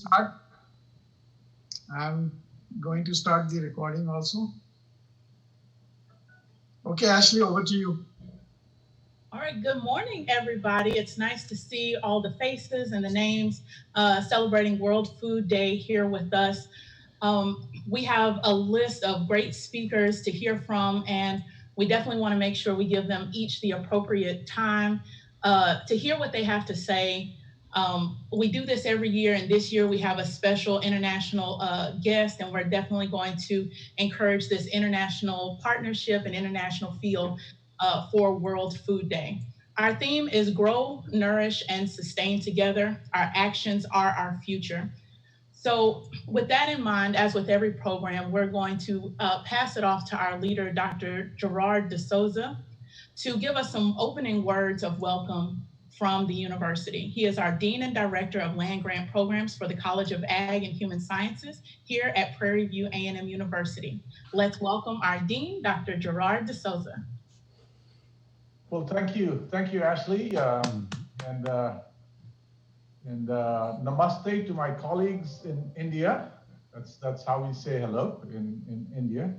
start. I'm going to start the recording also. Okay, Ashley, over to you. All right, good morning, everybody. It's nice to see all the faces and the names celebrating World Food Day here with us. We have a list of great speakers to hear from, and we definitely want to make sure we give them each the appropriate time to hear what they have to say. We do this every year, and this year we have a special international guest, and we're definitely going to encourage this international partnership and international feel for World Food Day. Our theme is grow, nourish, and sustain together. Our actions are our future. So, with that in mind, as with every program, we're going to pass it off to our leader, Dr. Gerard DeSouza, to give us some opening words of welcome from the university. He is our Dean and Director of Land Grant Programs for the College of Ag and Human Sciences here at Prairie View A&M University. Let's welcome our Dean, Dr. Gerard DeSouza. Well, thank you. Thank you, Ashley. And namaste to my colleagues in India. That's how we say hello in India.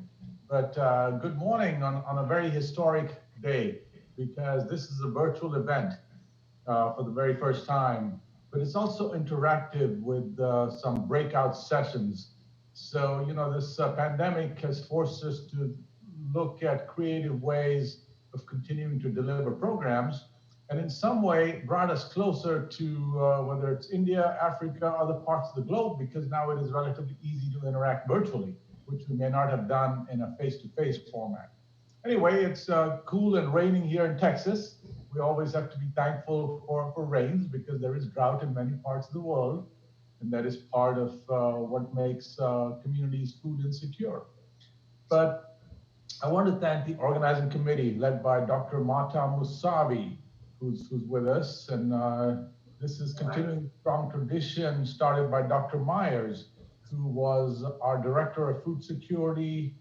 But good morning on a very historic day, because this is a virtual event for the very first time, but it's also interactive with some breakout sessions. So, you know, this pandemic has forced us to look at creative ways of continuing to deliver programs, and in some way brought us closer to whether it's India, Africa, other parts of the globe, because now it is relatively easy to interact virtually, which we may not have done in a face-to-face format. Anyway, it's cool and raining here in Texas. We always have to be thankful for rains, because there is drought in many parts of the world, and that is part of what makes communities food insecure. But I want to thank the organizing committee led by Dr. Mata Musavi, who's with us. And this is continuing strong tradition started by Dr. Myers, who was our Director of Food Security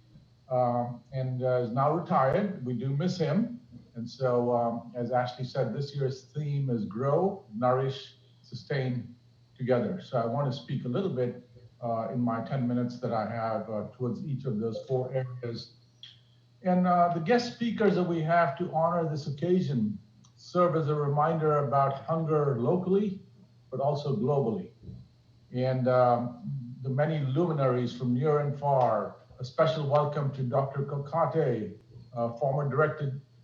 and is now retired. We do miss him. And so, as Ashley said, this year's theme is Grow, Nourish, Sustain Together. So I want to speak a little bit in my 10 minutes that I have towards each of those four areas. And the guest speakers that we have to honor this occasion serve as a reminder about hunger locally, but also globally. And the many luminaries from near and far. A special welcome to Dr. Kokate, former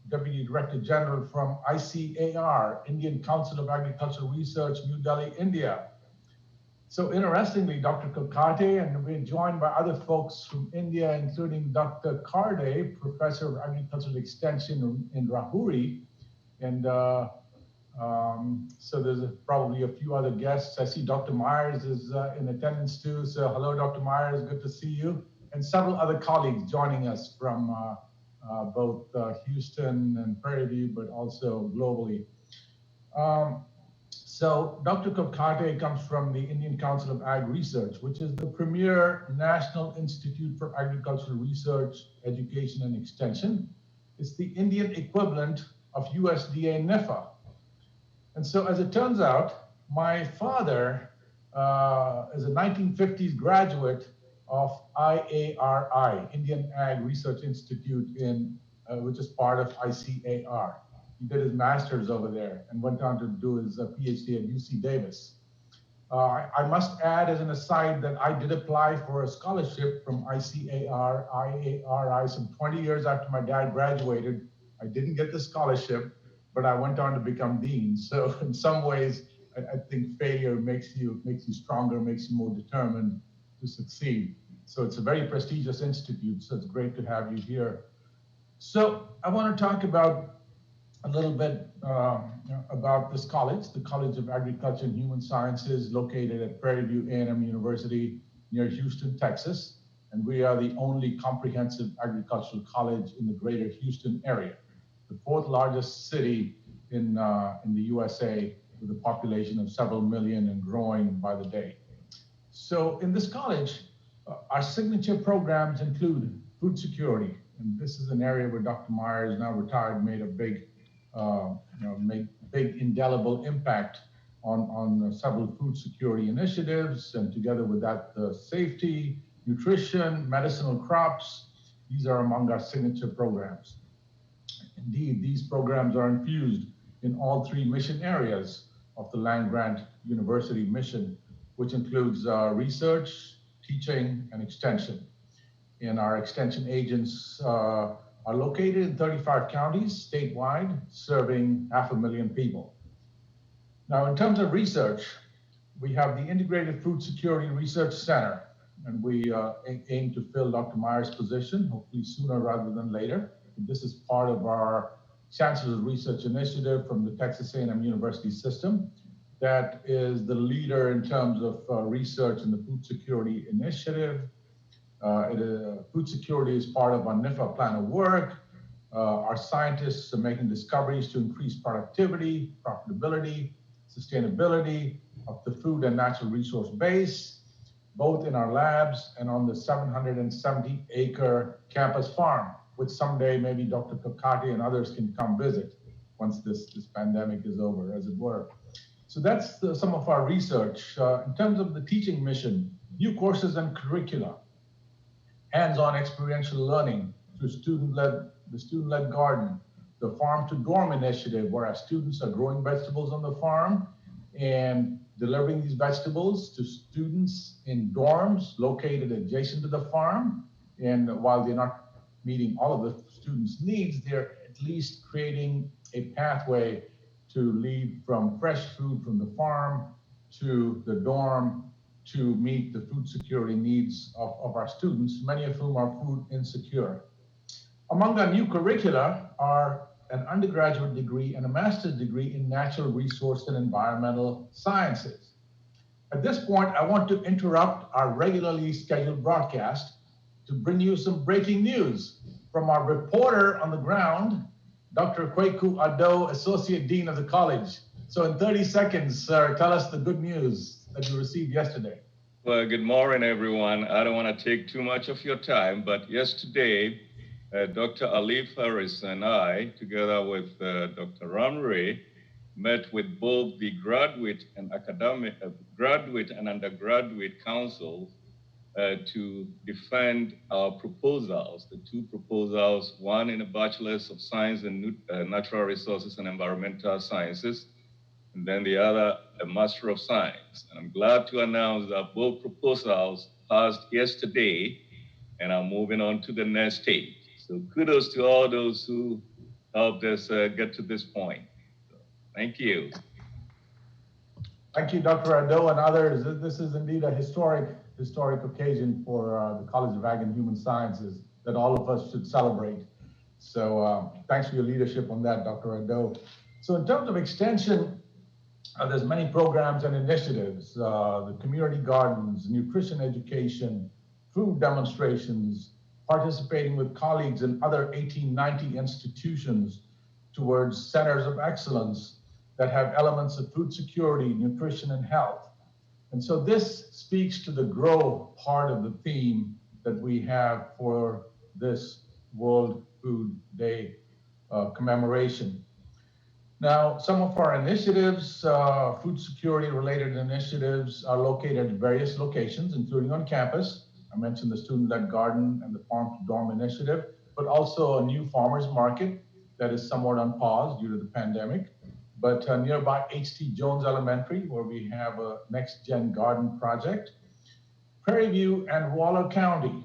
Deputy Director General from ICAR, Indian Council of Agricultural Research, New Delhi, India. So interestingly, Dr. Kokate, and we're joined by other folks from India, including Dr. Karde, Professor of Agricultural Extension in Rahuri. And so there's probably a few other guests. I see Dr. Myers is in attendance too. So hello, Dr. Myers, good to see you. And several other colleagues joining us from both Houston and Prairie View, but also globally. So Dr. Kokate comes from the Indian Council of Ag Research, which is the premier National Institute for Agricultural Research, Education, and Extension. It's the Indian equivalent of USDA NIFA. And so as it turns out, my father is a 1950s graduate of IARI, Indian Ag Research Institute, which is part of ICAR. He did his master's over there and went on to do his PhD at UC Davis. I must add as an aside that I did apply for a scholarship from IARI some 20 years after my dad graduated. I didn't get the scholarship, but I went on to become dean. So in some ways, I think failure makes you stronger, makes you more determined to succeed. So it's a very prestigious institute, so it's great to have you here. So I want to talk about a little bit about this college, the College of Agriculture and Human Sciences, located at Prairie View A&M University near Houston, Texas. And we are the only comprehensive agricultural college in the greater Houston area, the fourth largest city in the USA, with a population of several million and growing by the day. So in this college, our signature programs include food security. And this is an area where Dr. Myers, now retired, made a big indelible impact on several food security initiatives, and together with that, safety, nutrition, medicinal crops. These are among our signature programs. Indeed, these programs are infused in all three mission areas of the land-grant university mission, which includes research, teaching, and extension. And our extension agents are located in 35 counties statewide, serving 500,000 people. Now, in terms of research, we have the Integrated Food Security Research Center, and we aim to fill Dr. Meyer's position, hopefully sooner rather than later. This is part of our Chancellor's Research Initiative from the Texas A&M University system that is the leader in terms of research in the Food Security Initiative. Food security is part of our NIFA plan of work. Our scientists are making discoveries to increase productivity, profitability, sustainability of the food and natural resource base, both in our labs and on the 770-acre campus farm, which someday maybe Dr. Kakati and others can come visit once this pandemic is over, as it were. So that's some of our research. In terms of the teaching mission, new courses and curricula, hands-on experiential learning through the student-led garden, the farm to dorm initiative, where our students are growing vegetables on the farm and delivering these vegetables to students in dorms located adjacent to the farm. And while they're not meeting all of the students' needs, they're at least creating a pathway to lead from fresh food from the farm to the dorm to meet the food security needs of our students, many of whom are food insecure. Among our new curricula are an undergraduate degree and a master's degree in natural resource and environmental sciences. At this point, I want to interrupt our regularly scheduled broadcast to bring you some breaking news from our reporter on the ground, Dr. Kweku Ado, Associate Dean of the College. So in 30 seconds, sir, tell us the good news that you received yesterday. Well, good morning, everyone. I don't want to take too much of your time, but yesterday, Dr. Alif Harris and I, together with Dr. Ramre, met with both the graduate and undergraduate councils to defend our proposals, the two proposals, one in a Bachelor's of Science in Natural Resources and Environmental Sciences, and then the other, a Master of Science. And I'm glad to announce that both proposals passed yesterday and are moving on to the next stage. So kudos to all those who helped us get to this point. So, thank you. Thank you, Dr. Ado and others. This is indeed a historic occasion for the College of Ag and Human Sciences that all of us should celebrate. So thanks for your leadership on that, Dr. Ado. So in terms of extension, there's many programs and initiatives, the community gardens, nutrition education, food demonstrations, participating with colleagues in other 1890 institutions towards centers of excellence that have elements of food security, nutrition, and health. And so this speaks to the grow part of the theme that we have for this World Food Day commemoration. Now, some of our initiatives, food security related initiatives, are located at various locations, including on campus. I mentioned the student-led garden and the farm to dorm initiative, but also a new farmers market that is somewhat on pause due to the pandemic. But nearby H.T. Jones Elementary, where we have a next-gen garden project. Prairie View and Waller County,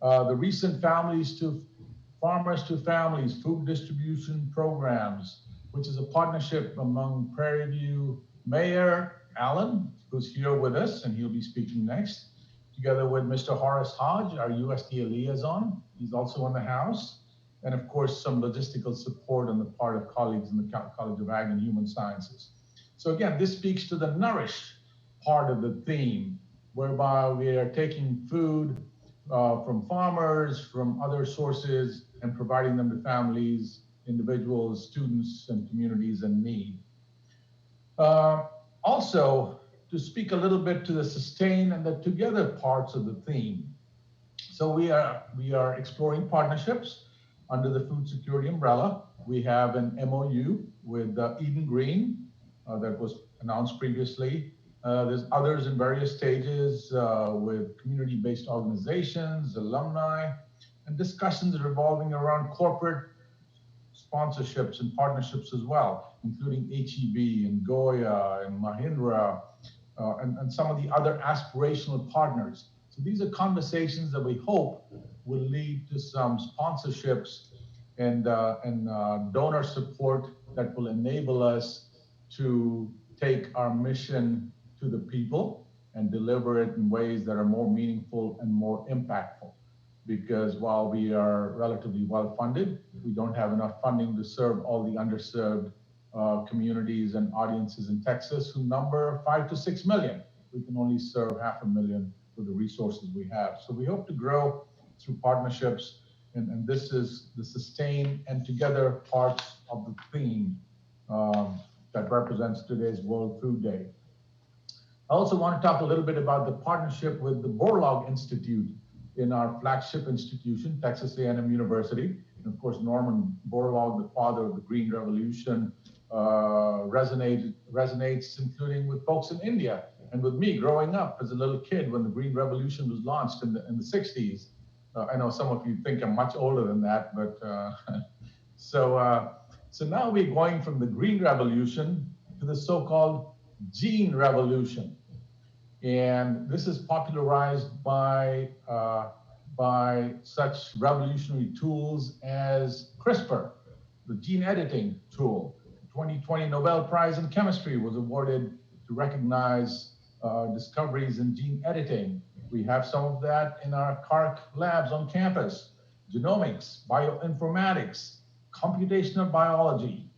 the recent farmers to families food distribution programs, which is a partnership among Prairie View Mayor Allen, who's here with us, and he'll be speaking next, together with Mr. Horace Hodge, our USDA liaison. He's also in the House. And of course, some logistical support on the part of colleagues in the College of Ag and Human Sciences. So again, this speaks to the nourish part of the theme, whereby we are taking food from farmers, from other sources, and providing them to families, individuals, students, and communities in need. Also, to speak a little bit to the sustain and the together parts of the theme. So we are exploring partnerships under the food security umbrella. We have an MOU with Eden Green that was announced previously. There's others in various stages with community-based organizations, alumni, and discussions revolving around corporate sponsorships and partnerships as well, including HEB and Goya and Mahindra and some of the other aspirational partners. So these are conversations that we hope will lead to some sponsorships and donor support that will enable us to take our mission to the people and deliver it in ways that are more meaningful and more impactful. Because while we are relatively well funded, we don't have enough funding to serve all the underserved communities and audiences in Texas who number 5 to 6 million. We can only serve 500,000 with the resources we have. So we hope to grow through partnerships, and this is the sustain and together parts of the theme that represents today's World Food Day. I also want to talk a little bit about the partnership with the Borlaug Institute in our flagship institution, Texas A&M University. And of course, Norman Borlaug, the father of the Green Revolution, resonates including with folks in India and with me growing up as a little kid when the Green Revolution was launched in the 60s. I know some of you think I'm much older than that, but so now we're going from the Green Revolution to the so-called Gene Revolution. And this is popularized by such revolutionary tools as CRISPR, the gene editing tool. The 2020 Nobel Prize in Chemistry was awarded to recognize discoveries in gene editing. We have some of that in our CAHS labs on campus: genomics, bioinformatics, computational biology,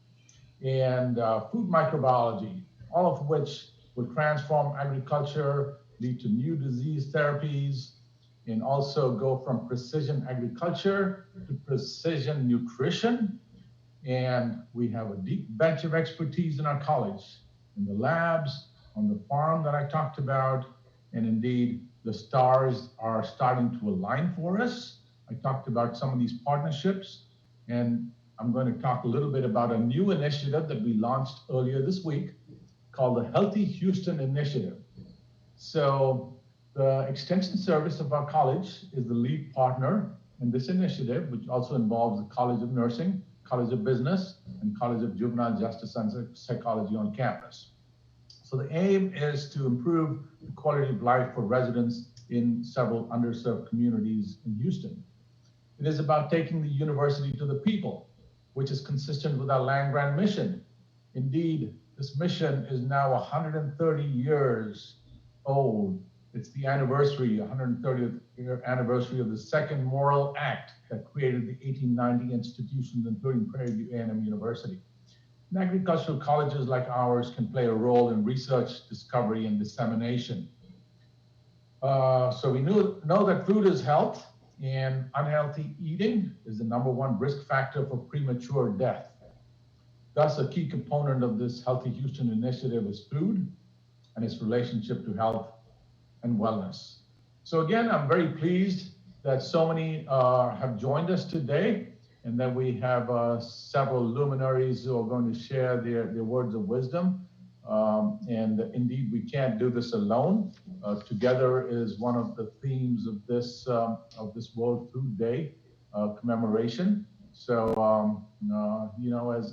and food microbiology, all of which will transform agriculture, lead to new disease therapies, and also go from precision agriculture to precision nutrition. And we have a deep bench of expertise in our college, in the labs, on the farm that I talked about, and indeed, the stars are starting to align for us. I talked about some of these partnerships, and I'm going to talk a little bit about a new initiative that we launched earlier this week called the Healthy Houston Initiative. So the extension service of our college is the lead partner in this initiative, which also involves the College of Nursing, College of Business, and College of Juvenile Justice and Psychology on campus. So the aim is to improve the quality of life for residents in several underserved communities in Houston. It is about taking the university to the people, which is consistent with our land grant mission. Indeed, this mission is now 130 years old. It's the anniversary, 130th year anniversary of the second Morrill Act that created the 1890 institutions, including Prairie View A&M University. And agricultural colleges like ours can play a role in research, discovery, and dissemination. So we know that food is health, and unhealthy eating is the #1 risk factor for premature death. Thus, a key component of this Healthy Houston initiative is food and its relationship to health and wellness. So again, I'm very pleased that so many have joined us today, and that we have several luminaries who are going to share their words of wisdom. And indeed, we can't do this alone. Together is one of the themes of this World Food Day commemoration. So,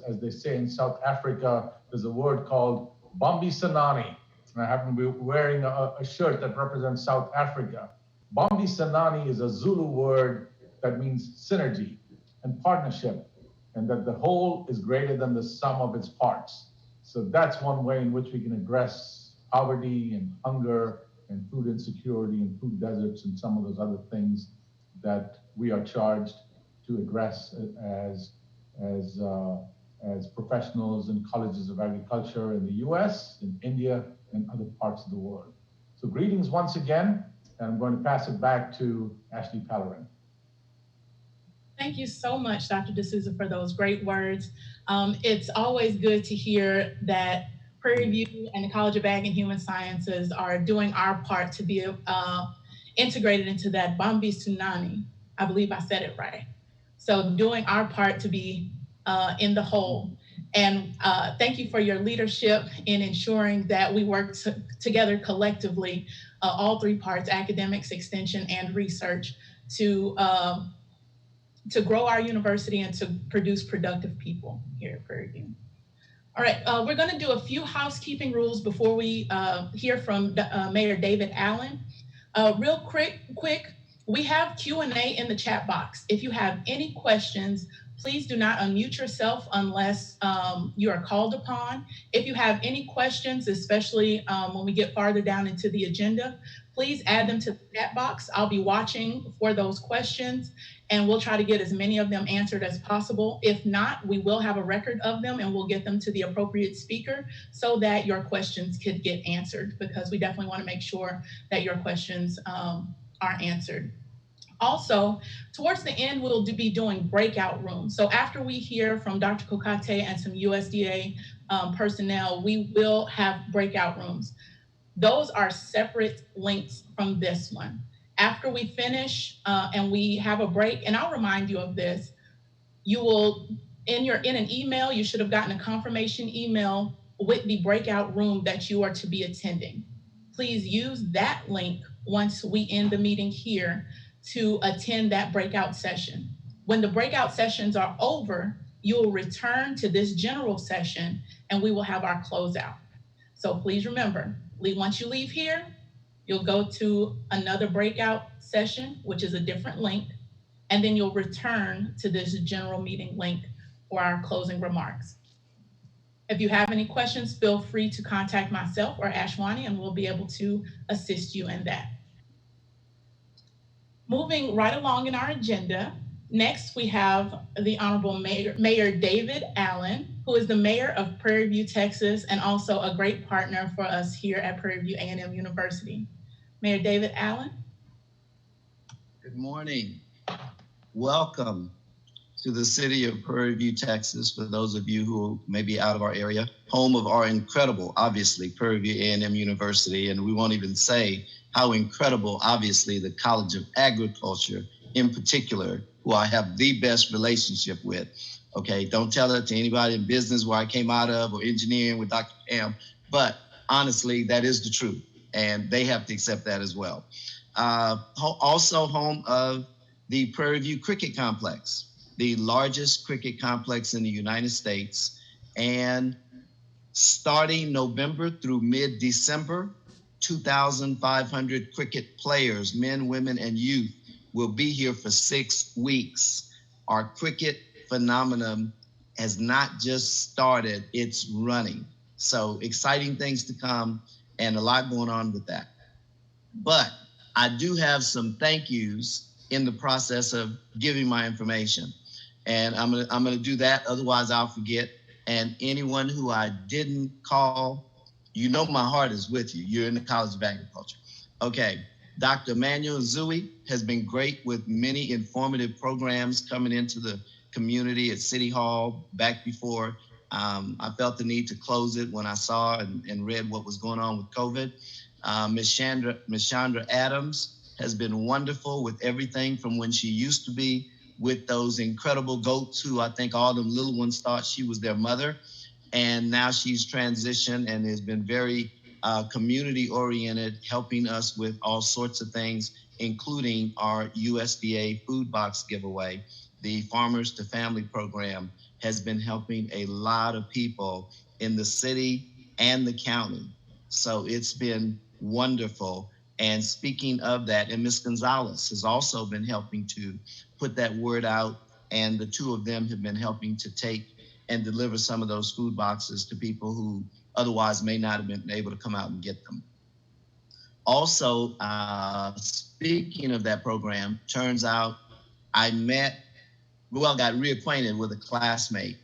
as they say in South Africa, there's a word called Bambi Sanani. And I happen to be wearing a shirt that represents South Africa. Bambi Sanani is a Zulu word that means synergy and partnership, and that the whole is greater than the sum of its parts. So that's one way in which we can address poverty and hunger and food insecurity and food deserts and some of those other things that we are charged to address as professionals in colleges of agriculture in the US, in India, and other parts of the world. So greetings once again, and I'm going to pass it back to Ashley Pellerin. Thank you so much, Dr. D'Souza, for those great words. It's always good to hear that Prairie View and the College of Ag and Human Sciences are doing our part to be integrated into that Bambi Tsunami. I believe I said it right. So doing our part to be in the whole. And thank you for your leadership in ensuring that we work together collectively, all three parts, academics, extension, and research, to grow our university and to produce productive people here at Prairie View. All right, we're going to do a few housekeeping rules before we hear from Mayor David Allen. Real quick, we have Q&A in the chat box. If you have any questions, please do not unmute yourself unless you are called upon. If you have any questions, especially when we get farther down into the agenda, please add them to the chat box. I'll be watching for those questions, and we'll try to get as many of them answered as possible. If not, we will have a record of them and we'll get them to the appropriate speaker so that your questions could get answered, because we definitely want to make sure that your questions are answered. Also, towards the end, we'll be doing breakout rooms. So after we hear from Dr. Kokate and some USDA personnel, we will have breakout rooms. Those are separate links from this one. After we finish and we have a break, and I'll remind you of this, you will, in an email, you should have gotten a confirmation email with the breakout room that you are to be attending. Please use that link once we end the meeting here to attend that breakout session. When the breakout sessions are over, you will return to this general session and we will have our closeout. So please remember, once you leave here, you'll go to another breakout session, which is a different link, and then you'll return to this general meeting link for our closing remarks. If you have any questions, feel free to contact myself or Ashwani, and we'll be able to assist you in that. Moving right along in our agenda, next we have the Honorable Mayor David Allen, who is the mayor of Prairie View, Texas, and also a great partner for us here at Prairie View A&M University. Mayor David Allen. Good morning. Welcome to the city of Prairie View, Texas, for those of you who may be out of our area, home of our incredible, obviously, Prairie View A&M University, and we won't even say how incredible, obviously, the College of Agriculture in particular, who I have the best relationship with. Okay, don't tell it to anybody in business where I came out of or engineering with Dr. Pam, but honestly, that is the truth, and they have to accept that as well. Also home of the Prairie View Cricket Complex, the largest cricket complex in the United States, and starting November through mid-December, 2,500 cricket players, men, women, and youth, will be here for 6 weeks. Our cricket phenomenon has not just started, it's running. So exciting things to come and a lot going on with that. But I do have some thank yous in the process of giving my information. And I'm gonna do that, otherwise I'll forget. And anyone who I didn't call, you know my heart is with you. You're in the College of Agriculture. Okay, Dr. Emmanuel Zui has been great with many informative programs coming into the community at City Hall back before. I felt the need to close it when I saw and read what was going on with COVID. Ms. Chandra Adams has been wonderful with everything from when she used to be with those incredible goats who I think all them little ones thought she was their mother. And now she's transitioned and has been very community oriented, helping us with all sorts of things, including our USDA food box giveaway. The Farmers to Family program has been helping a lot of people in the city and the county. So it's been wonderful. And speaking of that, and Ms. Gonzalez has also been helping to put that word out, and the two of them have been helping to take and deliver some of those food boxes to people who otherwise may not have been able to come out and get them. Also, speaking of that program, turns out I got reacquainted with a classmate,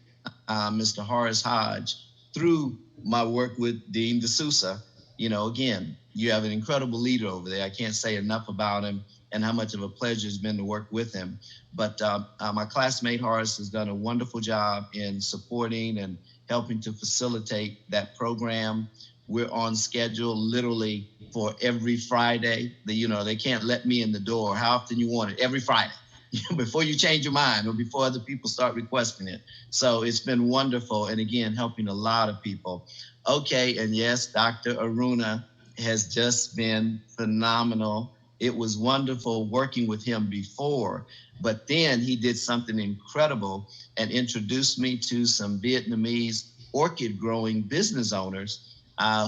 Mr. Horace Hodge, through my work with Dean D'Souza. You know, again, you have an incredible leader over there. I can't say enough about him and how much of a pleasure it's been to work with him. But my classmate Horace has done a wonderful job in supporting and helping to facilitate that program. We're on schedule literally for every Friday. They can't let me in the door. How often you want it? Every Friday. before you change your mind or before other people start requesting it. So it's been wonderful. And again, helping a lot of people. Okay. And yes, Dr. Aruna has just been phenomenal. It was wonderful working with him before, but then he did something incredible and introduced me to some Vietnamese orchid growing business owners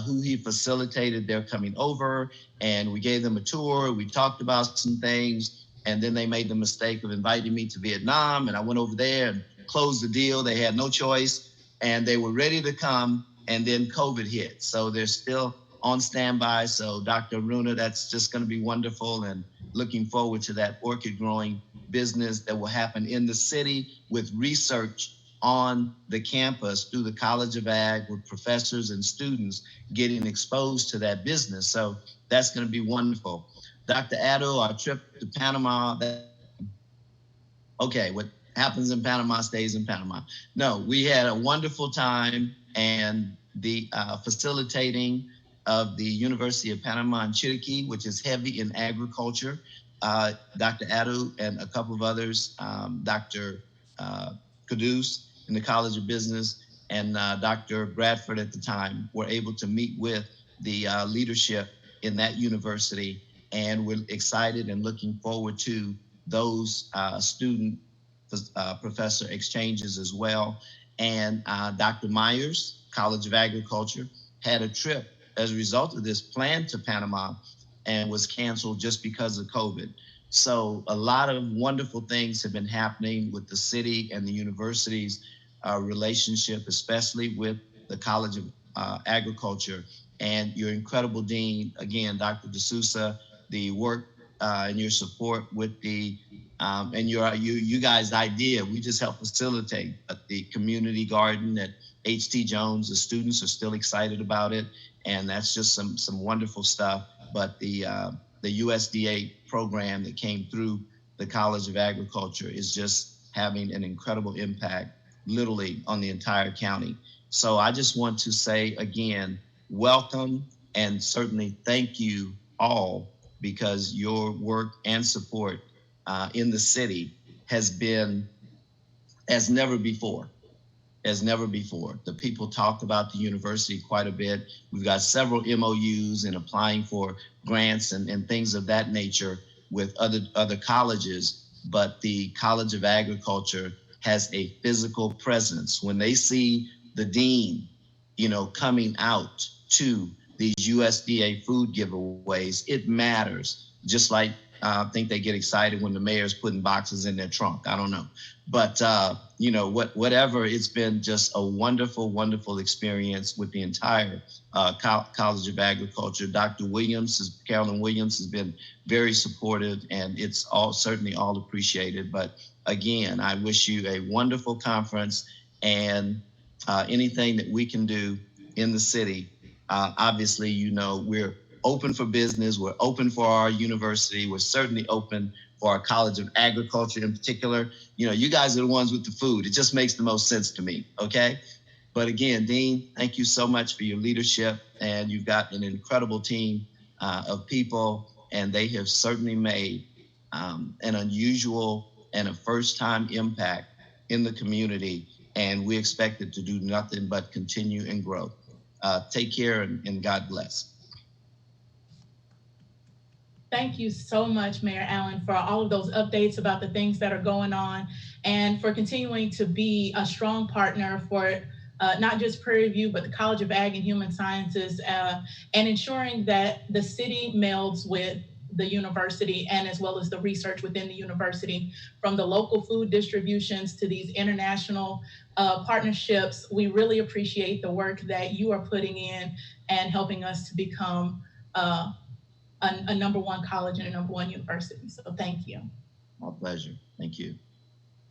who he facilitated their coming over, and we gave them a tour. We talked about some things, and then they made the mistake of inviting me to Vietnam, and I went over there and closed the deal. They had no choice, and they were ready to come, and then COVID hit. So they're still on standby. So Dr. Runa, that's just going to be wonderful, and looking forward to that orchid growing business that will happen in the city with research on the campus through the College of Ag with professors and students getting exposed to that business. So that's going to be wonderful. Dr. Addo, our trip to Panama, okay, what happens in Panama stays in Panama. No, we had a wonderful time, and the facilitating of the University of Panama in Chiriquí, which is heavy in agriculture. Dr. Addo and a couple of others, Dr. Caduce in the College of Business, and Dr. Bradford at the time were able to meet with the leadership in that university, and we're excited and looking forward to those student professor exchanges as well. And Dr. Myers, College of Agriculture, had a trip as a result of this planned to Panama and was canceled just because of COVID. So a lot of wonderful things have been happening with the city and the university's relationship, especially with the College of Agriculture, and your incredible dean, again, Dr. D'Souza, the work and your support with the and you guys' idea. We just help facilitate the community garden at H.T. Jones. The students are still excited about it, and that's just some wonderful stuff. But the USDA program that came through the College of Agriculture is just having an incredible impact, literally on the entire county. So I just want to say again, welcome, and certainly thank you all, because your work and support in the city has been as never before. As never before. The people talk about the university quite a bit. We've got several MOUs and applying for grants and things of that nature with other colleges, but the College of Agriculture has a physical presence. When they see the dean, coming out to these USDA food giveaways, it matters. Just like I think they get excited when the mayor's putting boxes in their trunk. I don't know. But, whatever, it's been just a wonderful, wonderful experience with the entire College of Agriculture. Dr. Carolyn Williams has been very supportive, and it's certainly all appreciated. But again, I wish you a wonderful conference, and anything that we can do in the city. Obviously, we're open for business. We're open for our university. We're certainly open for our College of Agriculture in particular. You guys are the ones with the food. It just makes the most sense to me, okay? But again, Dean, thank you so much for your leadership, and you've got an incredible team of people, and they have certainly made an unusual and a first-time impact in the community, and we expect it to do nothing but continue and grow. Take care, and God bless. Thank you so much, Mayor Allen, for all of those updates about the things that are going on, and for continuing to be a strong partner for not just Prairie View, but the College of Ag and Human Sciences, and ensuring that the city melds with the university, and as well as the research within the university, from the local food distributions to these international partnerships. We really appreciate the work that you are putting in and helping us to become a number one college and a number one university. So thank you. My pleasure. Thank you.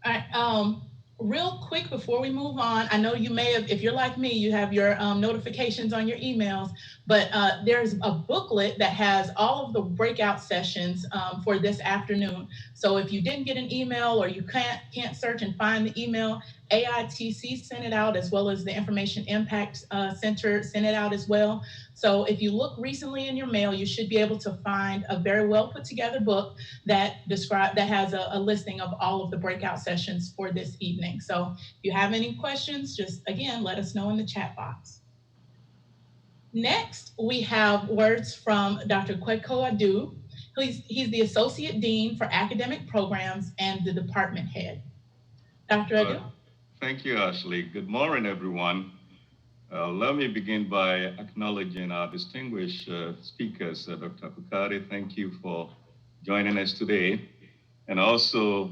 All right. Real quick before we move on, I know you may have, if you're like me, you have your notifications on your emails, but there's a booklet that has all of the breakout sessions for this afternoon. So if you didn't get an email, or you can't search and find the email, AITC sent it out, as well as the Information Impact Center sent it out as well. So if you look recently in your mail, you should be able to find a very well put together book that has a listing of all of the breakout sessions for this evening. So if you have any questions, just again, let us know in the chat box. Next, we have words from Dr. Kweko Adu. He's the Associate Dean for Academic Programs and the Department Head. Dr. Adu? Thank you, Ashley. Good morning, everyone. Let me begin by acknowledging our distinguished speakers. Dr. Kukari, thank you for joining us today. And also,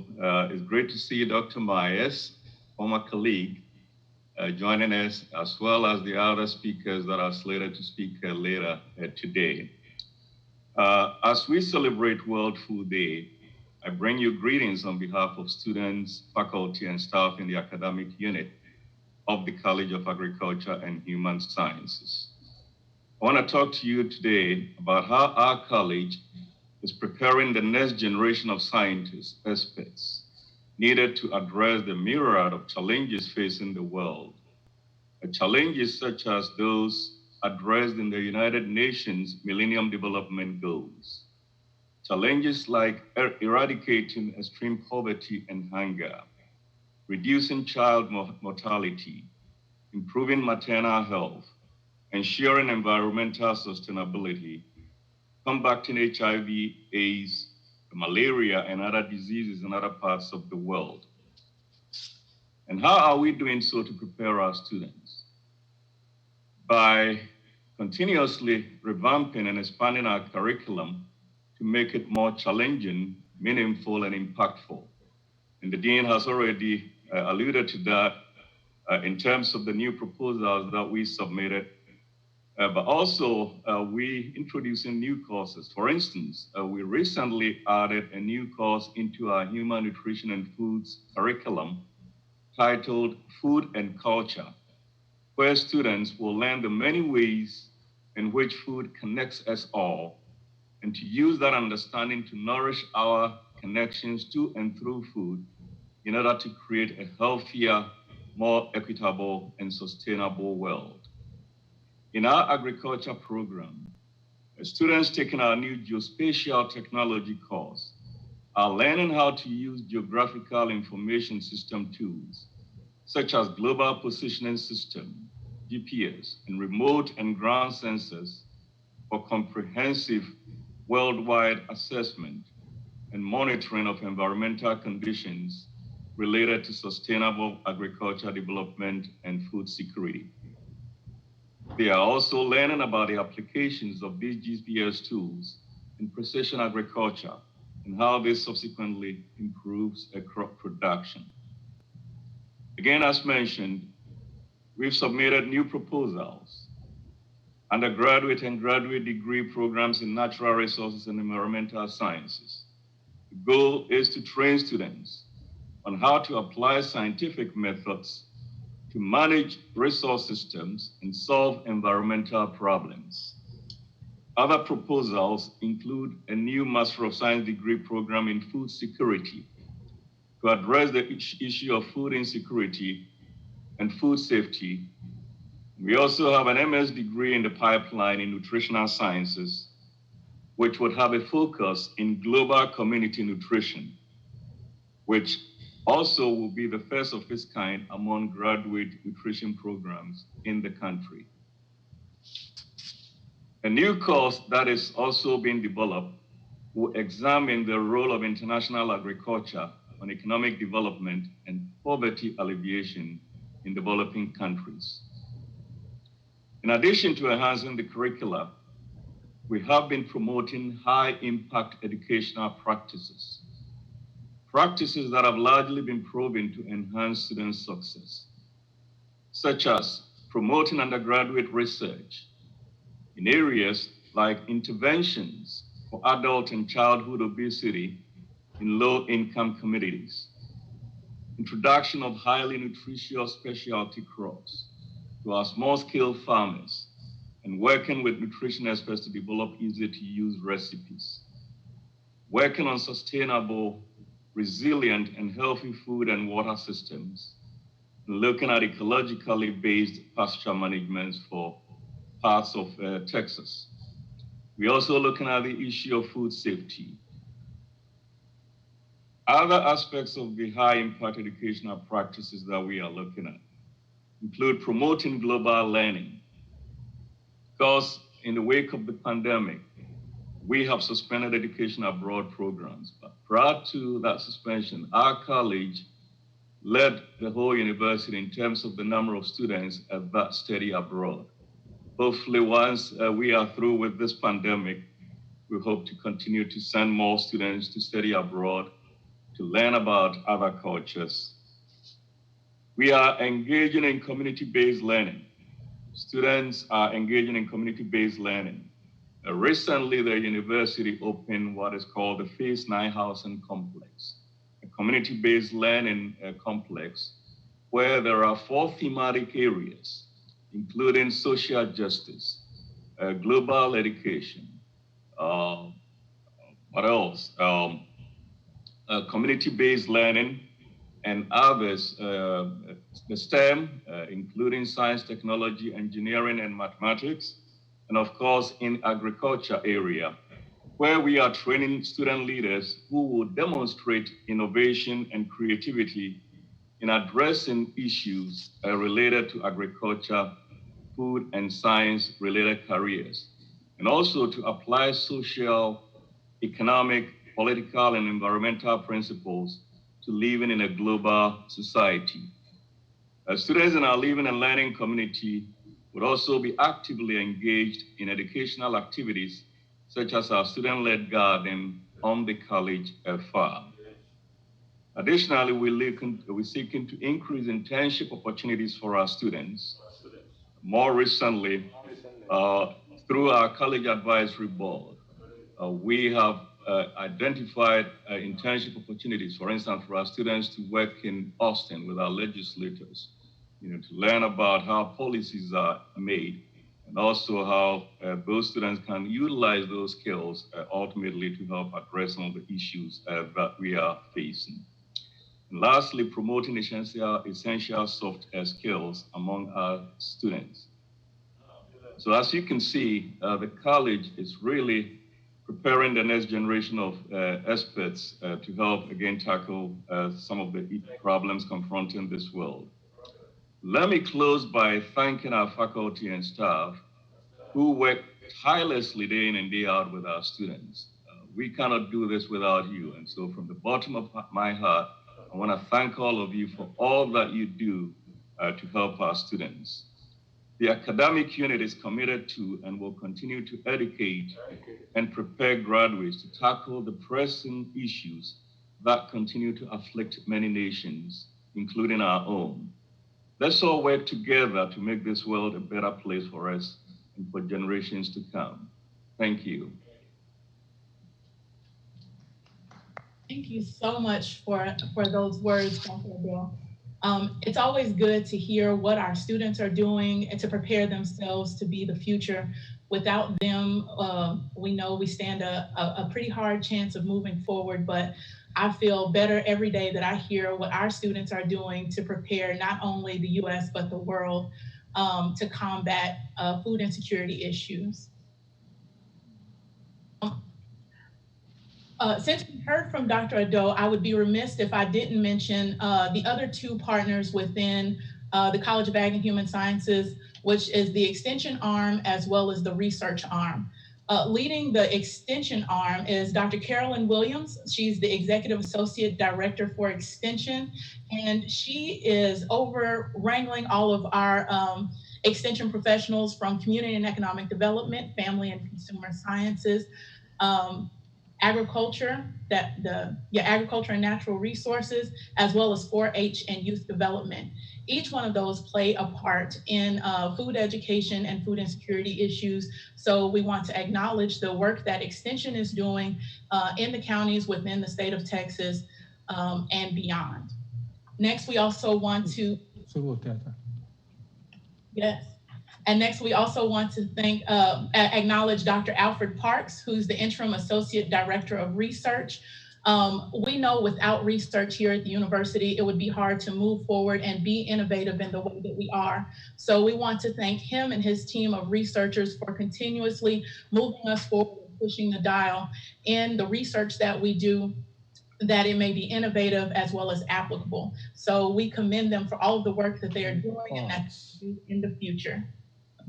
it's great to see Dr. Myers, former colleague, joining us, as well as the other speakers that are slated to speak later today. As we celebrate World Food Day, I bring you greetings on behalf of students, faculty, and staff in the academic unit of the College of Agriculture and Human Sciences. I want to talk to you today about how our college is preparing the next generation of scientists, experts, needed to address the myriad of challenges facing the world. Challenges such as those addressed in the United Nations Millennium Development Goals. Challenges like eradicating extreme poverty and hunger, reducing child mortality, improving maternal health, ensuring environmental sustainability, combating HIV, AIDS, malaria, and other diseases in other parts of the world. And how are we doing so to prepare our students? By continuously revamping and expanding our curriculum to make it more challenging, meaningful, and impactful. And the Dean has already alluded to that in terms of the new proposals that we submitted. But also, we introducing new courses. For instance, we recently added a new course into our Human Nutrition and Foods curriculum titled Food and Culture, where students will learn the many ways in which food connects us all, and to use that understanding to nourish our connections to and through food in order to create a healthier, more equitable, and sustainable world. In our agriculture program, students taking our new geospatial technology course are learning how to use geographical information system tools, such as Global Positioning System, GPS, and remote and ground sensors for comprehensive worldwide assessment and monitoring of environmental conditions related to sustainable agriculture development and food security. They are also learning about the applications of these GPS tools in precision agriculture and how this subsequently improves crop production. Again, as mentioned, we've submitted new proposals. Undergraduate and graduate degree programs in natural resources and environmental sciences. The goal is to train students on how to apply scientific methods to manage resource systems and solve environmental problems. Other proposals include a new Master of Science degree program in food security to address the issue of food insecurity and food safety. We also have an MS degree in the pipeline in nutritional sciences, which would have a focus in global community nutrition, which also will be the first of its kind among graduate nutrition programs in the country. A new course that is also being developed will examine the role of international agriculture on economic development and poverty alleviation in developing countries. In addition to enhancing the curricula, we have been promoting high-impact educational practices that have largely been proven to enhance student success, such as promoting undergraduate research in areas like interventions for adult and childhood obesity in low-income communities, introduction of highly nutritious specialty crops to our small-scale farmers, and working with nutrition experts to develop easy-to-use recipes, working on sustainable, resilient, and healthy food and water systems, looking at ecologically based pasture management for parts of Texas. We're also looking at the issue of food safety. Other aspects of the high impact educational practices that we are looking at include promoting global learning. Because in the wake of the pandemic, we have suspended education abroad programs. But prior to that suspension, our college led the whole university in terms of the number of students that study abroad. Hopefully, once we are through with this pandemic, we hope to continue to send more students to study abroad, to learn about other cultures. We are engaging in community-based learning. Students are engaging in community-based learning. Recently, the university opened what is called the Phase 9 Housing Complex, a community-based learning complex where there are 4 thematic areas, including social justice, global education, what else? Community-based learning, and others, the STEM, including science, technology, engineering, and mathematics, and of course in agriculture area, where we are training student leaders who will demonstrate innovation and creativity in addressing issues related to agriculture, food, and science-related careers, and also to apply social, economic, political, and environmental principles to living in a global society. Students in our living and learning community would also be actively engaged in educational activities such as our student-led garden on the college farm. Additionally, we're seeking to increase internship opportunities for our students. More recently, through our college advisory board, we have identified internship opportunities, for instance, for our students to work in Austin with our legislators, to learn about how policies are made, and also how those students can utilize those skills ultimately to help address some of the issues that we are facing. And lastly, promoting essential soft skills among our students. So as you can see, the college is really preparing the next generation of experts to help again tackle some of the problems confronting this world. Let me close by thanking our faculty and staff who work tirelessly day in and day out with our students. We cannot do this without you. And so from the bottom of my heart, I want to thank all of you for all that you do to help our students. The academic unit is committed to and will continue to educate and prepare graduates to tackle the pressing issues that continue to afflict many nations, including our own. Let's all work together to make this world a better place for us and for generations to come. Thank you. Thank you so much for those words, Dr. Adele. It's always good to hear what our students are doing and to prepare themselves to be the future. Without them, we know we stand a pretty hard chance of moving forward, but I feel better every day that I hear what our students are doing to prepare not only the US, but the world to combat food insecurity issues. Since we heard from Dr. Ado, I would be remiss if I didn't mention the other 2 partners within the College of Ag and Human Sciences, which is the extension arm as well as the research arm. Leading the extension arm is Dr. Carolyn Williams. She's the Executive Associate Director for Extension, and she is over wrangling all of our extension professionals from community and economic development, family and consumer sciences, agriculture, agriculture and natural resources, as well as 4-H and youth development. Each one of those play a part in food education and food insecurity issues. So we want to acknowledge the work that Extension is doing in the counties within the state of Texas and beyond. Next, we also want to, yes. And next, we also want to acknowledge Dr. Alfred Parks, who's the Interim Associate Director of Research. We know without research here at the university, it would be hard to move forward and be innovative in the way that we are. So we want to thank him and his team of researchers for continuously moving us forward and pushing the dial in the research that we do, that it may be innovative as well as applicable. So we commend them for all of the work that they are doing and that they do in the future.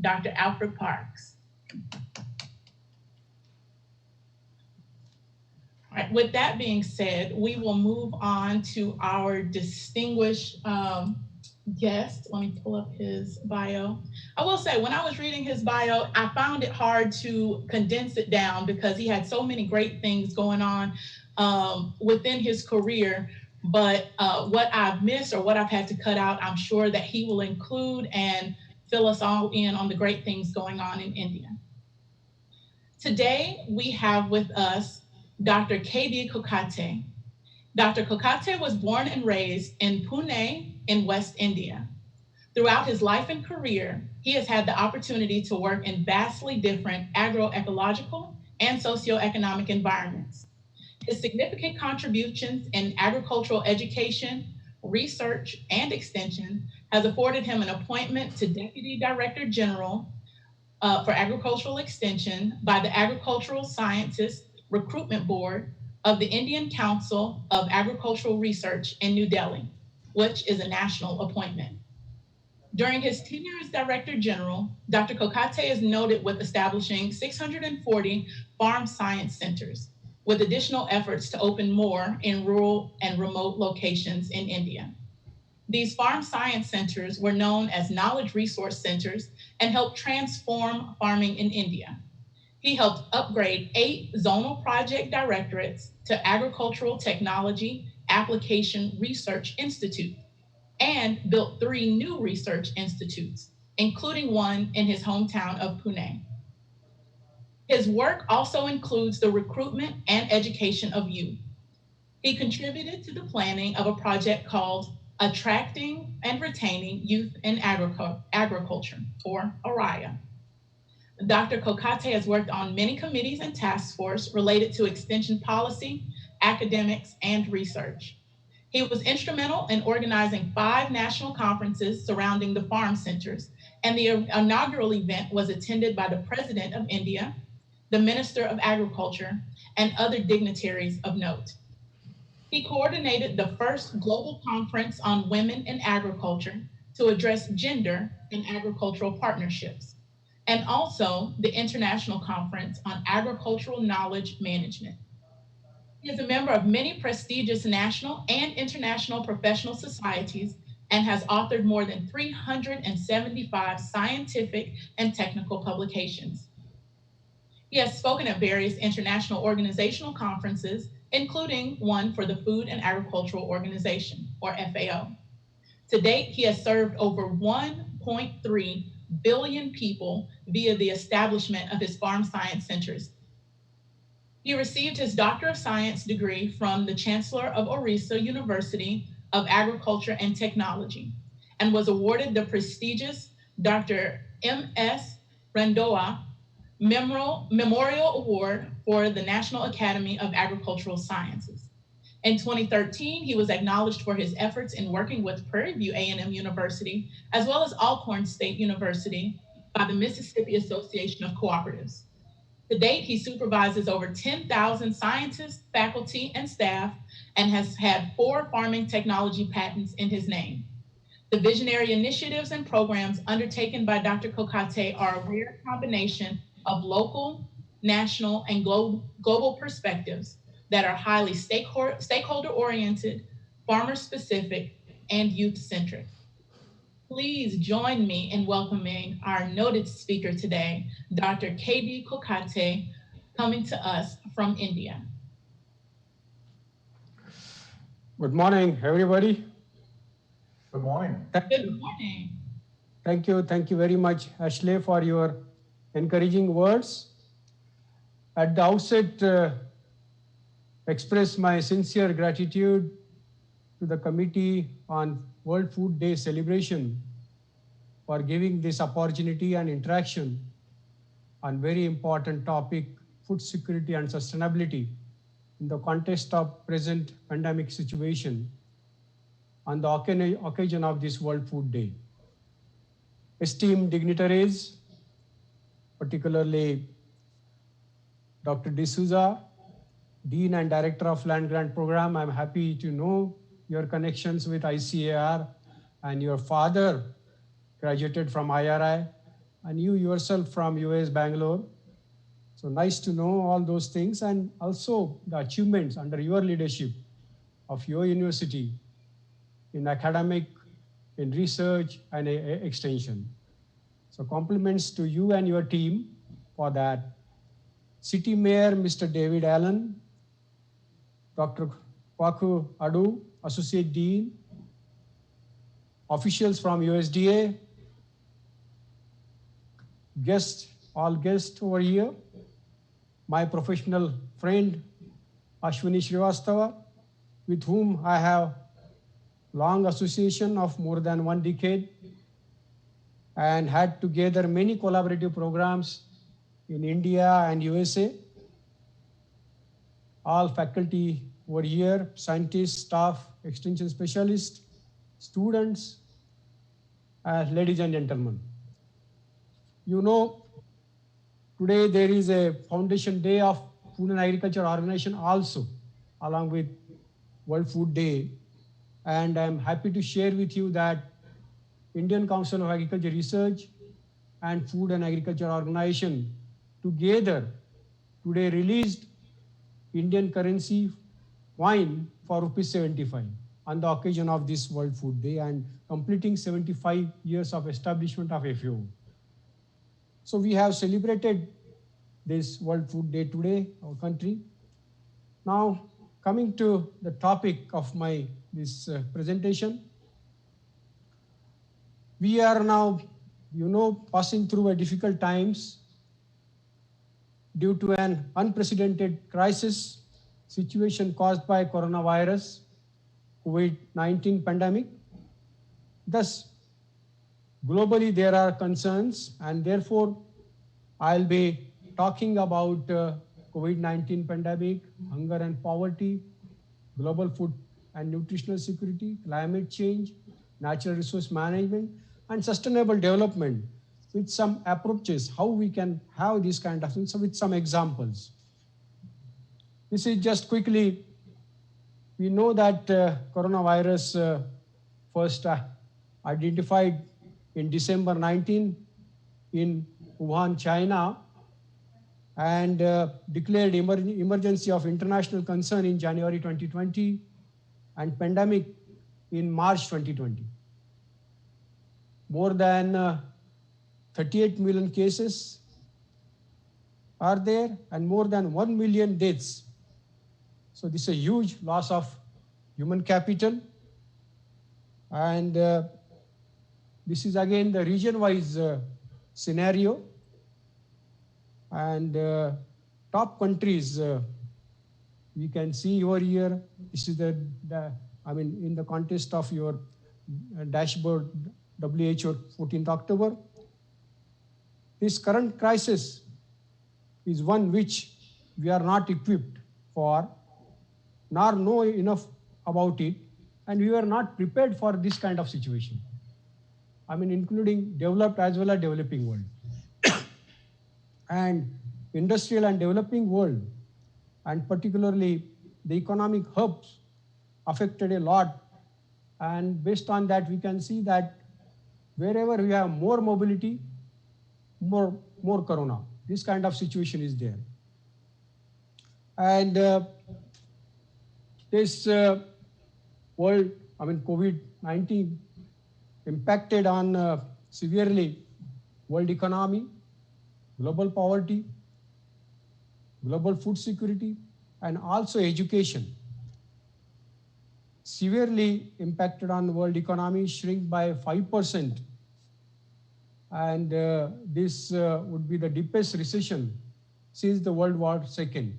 Dr. Alfred Parks. All right, with that being said, we will move on to our distinguished guest. Let me pull up his bio. I will say, when I was reading his bio, I found it hard to condense it down because he had so many great things going on within his career. But what I've missed or what I've had to cut out, I'm sure that he will include and fill us all in on the great things going on in India. Today, we have with us Dr. K.D. Kokate. Dr. Kokate was born and raised in Pune in West India. Throughout his life and career, he has had the opportunity to work in vastly different agroecological and socioeconomic environments. His significant contributions in agricultural education, research, and extension has afforded him an appointment to Deputy Director General for Agricultural Extension by the Agricultural Sciences Recruitment Board of the Indian Council of Agricultural Research in New Delhi, which is a national appointment. During his tenure as Director General, Dr. Kokate is noted with establishing 640 farm science centers, with additional efforts to open more in rural and remote locations in India. These farm science centers were known as knowledge resource centers and helped transform farming in India. He helped upgrade 8 zonal project directorates to Agricultural Technology Application Research Institute and built 3 new research institutes, including one in his hometown of Pune. His work also includes the recruitment and education of youth. He contributed to the planning of a project called Attracting and Retaining Youth in Agriculture, or ARIA. Dr. Kokate has worked on many committees and task force related to extension policy, academics, and research. He was instrumental in organizing 5 national conferences surrounding the farm centers, and the inaugural event was attended by the President of India, the Minister of Agriculture, and other dignitaries of note. He coordinated the first global conference on women in agriculture to address gender in agricultural partnerships, and also the International Conference on Agricultural Knowledge Management. He is a member of many prestigious national and international professional societies and has authored more than 375 scientific and technical publications. He has spoken at various international organizational conferences, including one for the Food and Agricultural Organization, or FAO. To date, he has served over 1.3 billion people via the establishment of his farm science centers. He received his Doctor of Science degree from the Chancellor of Orissa University of Agriculture and Technology and was awarded the prestigious Dr. M.S. Randhawa Memorial Award for the National Academy of Agricultural Sciences. In 2013, he was acknowledged for his efforts in working with Prairie View A&M University, as well as Alcorn State University, by the Mississippi Association of Cooperatives. To date, he supervises over 10,000 scientists, faculty, and staff, and has had 4 farming technology patents in his name. The visionary initiatives and programs undertaken by Dr. Kokate are a rare combination of local, national, and global perspectives that are highly stakeholder-oriented, farmer-specific, and youth-centric. Please join me in welcoming our noted speaker today, Dr. K.D. Kokate, coming to us from India. Good morning, everybody. Good morning. Good morning. Thank you very much, Ashley, for your encouraging words. At the outset, express my sincere gratitude to the Committee on World Food Day celebration for giving this opportunity and interaction on very important topic, food security and sustainability in the context of present pandemic situation on the occasion of this World Food Day. Esteemed dignitaries, particularly Dr. D'Souza, Dean and Director of Land Grant Program, I'm happy to know your connections with ICAR, and your father graduated from IRI, and you yourself from US Bangalore. So nice to know all those things, and also the achievements under your leadership of your university in academic, in research, and extension. So compliments to you and your team for that. City Mayor, Mr. David Allen, Dr. Kwaku Adu, Associate Dean, officials from USDA, all guests over here, my professional friend, Ashwini Srivastava, with whom I have long association of more than 1 decade and had together many collaborative programs in India and USA. All faculty over here, scientists, staff, extension specialists, students, ladies and gentlemen. You know, today there is a Foundation Day of Food and Agriculture Organization also, along with World Food Day. And I'm happy to share with you that Indian Council of Agriculture Research and Food and Agriculture Organization together today released Indian currency coin for ₹75 on the occasion of this World Food Day and completing 75 years of establishment of FAO. So we have celebrated this World Food Day today, our country. Now, coming to the topic of this presentation, we are now, passing through a difficult times due to an unprecedented crisis situation caused by coronavirus, COVID-19 pandemic. Thus, globally there are concerns, and therefore I'll be talking about COVID-19 pandemic, hunger and poverty, global food and nutritional security, climate change, natural resource management, and sustainable development, with some approaches, how we can have these kind of things, with some examples. This is just quickly, we know that coronavirus first identified in December 19 in Wuhan, China, and declared emergency of international concern in January 2020, and pandemic in March 2020. More than 38 million cases are there, and more than 1 million deaths. So this is a huge loss of human capital. And this is again the region-wise scenario. And top countries, we can see over here, this is in the context of your dashboard, WHO 14th October. This current crisis is one which we are not equipped for, nor know enough about it, and we were not prepared for this kind of situation. Including developed as well as developing world. And industrial and developing world, and particularly the economic hubs, affected a lot. And based on that, we can see that wherever we have more mobility, more corona. This kind of situation is there. And this world, COVID-19 impacted on severely world economy, global poverty, global food security, and also education. Severely impacted on world economy, shrink by 5%. And this would be the deepest recession since the World War II.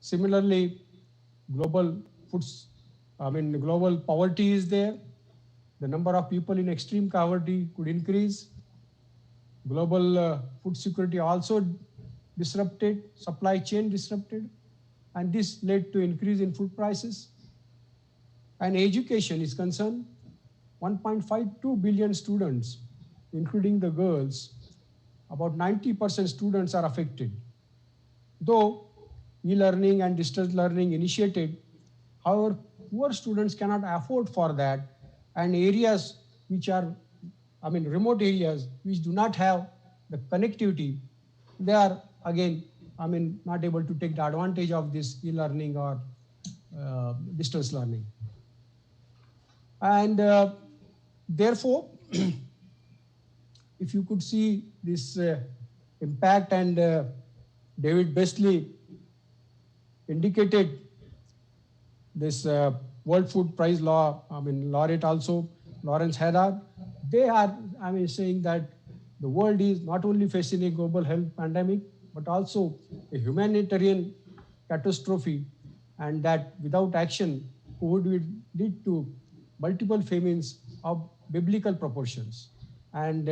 Similarly, global poverty is there. The number of people in extreme poverty could increase. Global food security also disrupted, supply chain disrupted. and this led to increase in food prices. And education is concerned, 1.52 billion students, including the girls, about 90% students are affected. Though e-learning and distance learning initiated, however, poor students cannot afford for that, and areas which are, remote areas which do not have the connectivity, they are again, not able to take the advantage of this e-learning or distance learning. And therefore, if you could see this impact, and David Beasley indicated this World Food Prize Law, laureate also, Lawrence Haddad, they are, saying that the world is not only facing a global health pandemic, but also a humanitarian catastrophe, and that without action, COVID will lead to multiple famines of biblical proportions. And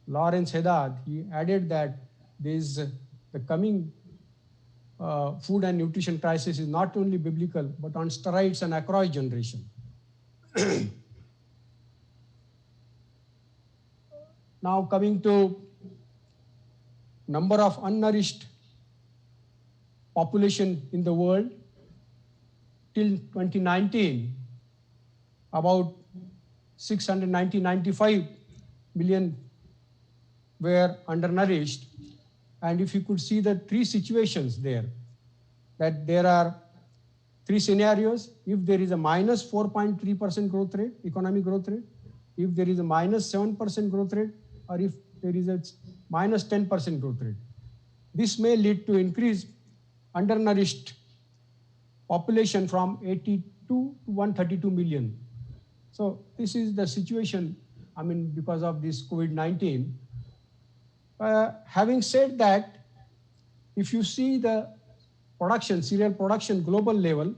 Lawrence Haddad, he added that this the coming food and nutrition crisis is not only biblical, but on steroids and across generation. Now coming to number of unnourished population in the world, till 2019, about 695 million were undernourished. And if you could see the three situations there, that there are three scenarios. If there is a minus 4.3% growth rate, economic growth rate, if there is a minus 7% growth rate, or if there is a minus 10% growth rate. This may lead to increased undernourished population from 82 to 132 million. So this is the situation, because of this COVID-19. Having said that, if you see the production, cereal production global level,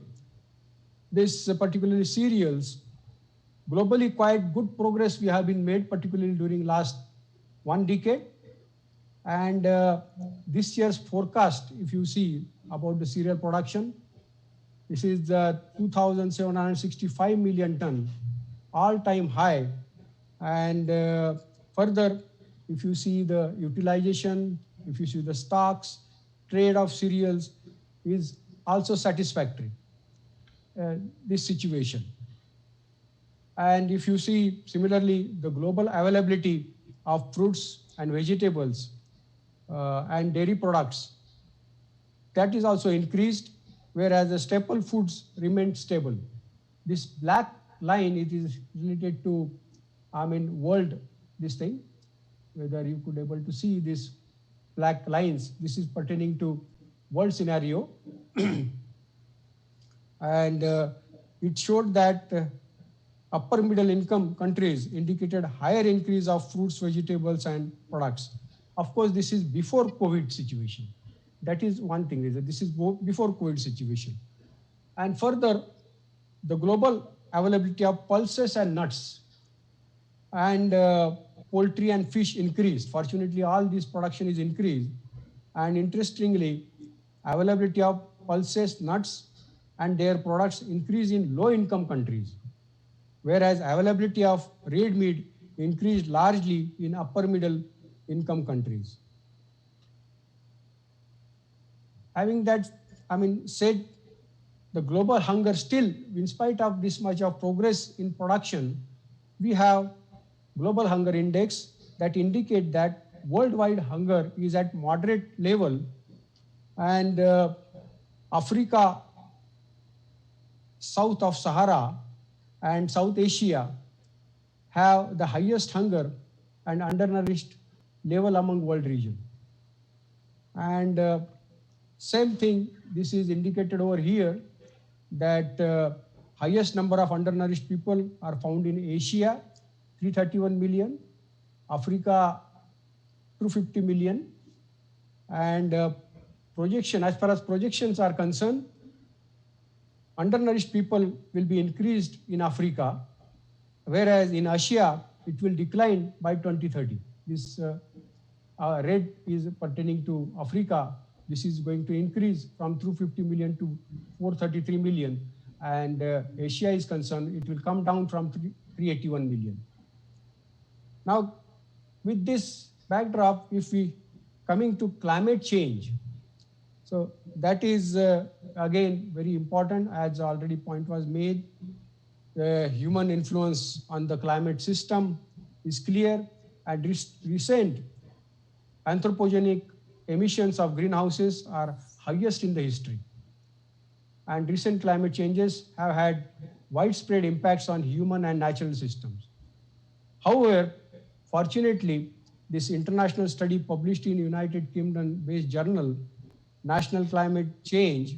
this particularly cereals, globally quite good progress we have been made, particularly during last 1 decade. And this year's forecast, if you see about the cereal production, this is the 2,765 million ton, all-time high. And further, if you see the utilization, if you see the stocks, trade of cereals is also satisfactory, this situation. And if you see similarly, the global availability of fruits and vegetables and dairy products, that is also increased, whereas the staple foods remained stable. This black line, it is related to, world, this thing, whether you could able to see this black lines, this is pertaining to world scenario. And it showed that upper middle income countries indicated higher increase of fruits, vegetables, and products. Of course, this is before COVID situation. That is one thing, this is before COVID situation. And further, the global availability of pulses and nuts and poultry and fish increased. Fortunately, all this production is increased. And interestingly, availability of pulses, nuts, and their products increased in low-income countries, whereas availability of red meat increased largely in upper middle income countries. Having that, said, the global hunger still, in spite of this much of progress in production, we have global hunger index that indicate that worldwide hunger is at moderate level, and Africa, south of Sahara, and South Asia have the highest hunger and undernourished level among world region. And same thing, this is indicated over here, that highest number of undernourished people are found in Asia, 331 million, Africa, 250 million, and projection, as far as projections are concerned, undernourished people will be increased in Africa, whereas in Asia, it will decline by 2030. This red is pertaining to Africa, this is going to increase from 250 million to 433 million. And Asia is concerned, it will come down from 381 million. Now, with this backdrop, if we coming to climate change, so that is again very important, as already point was made. Human influence on the climate system is clear, and recent anthropogenic emissions of greenhouses are highest in the history. And recent climate changes have had widespread impacts on human and natural systems. However, fortunately, this international study published in United Kingdom-based journal, National Climate Change,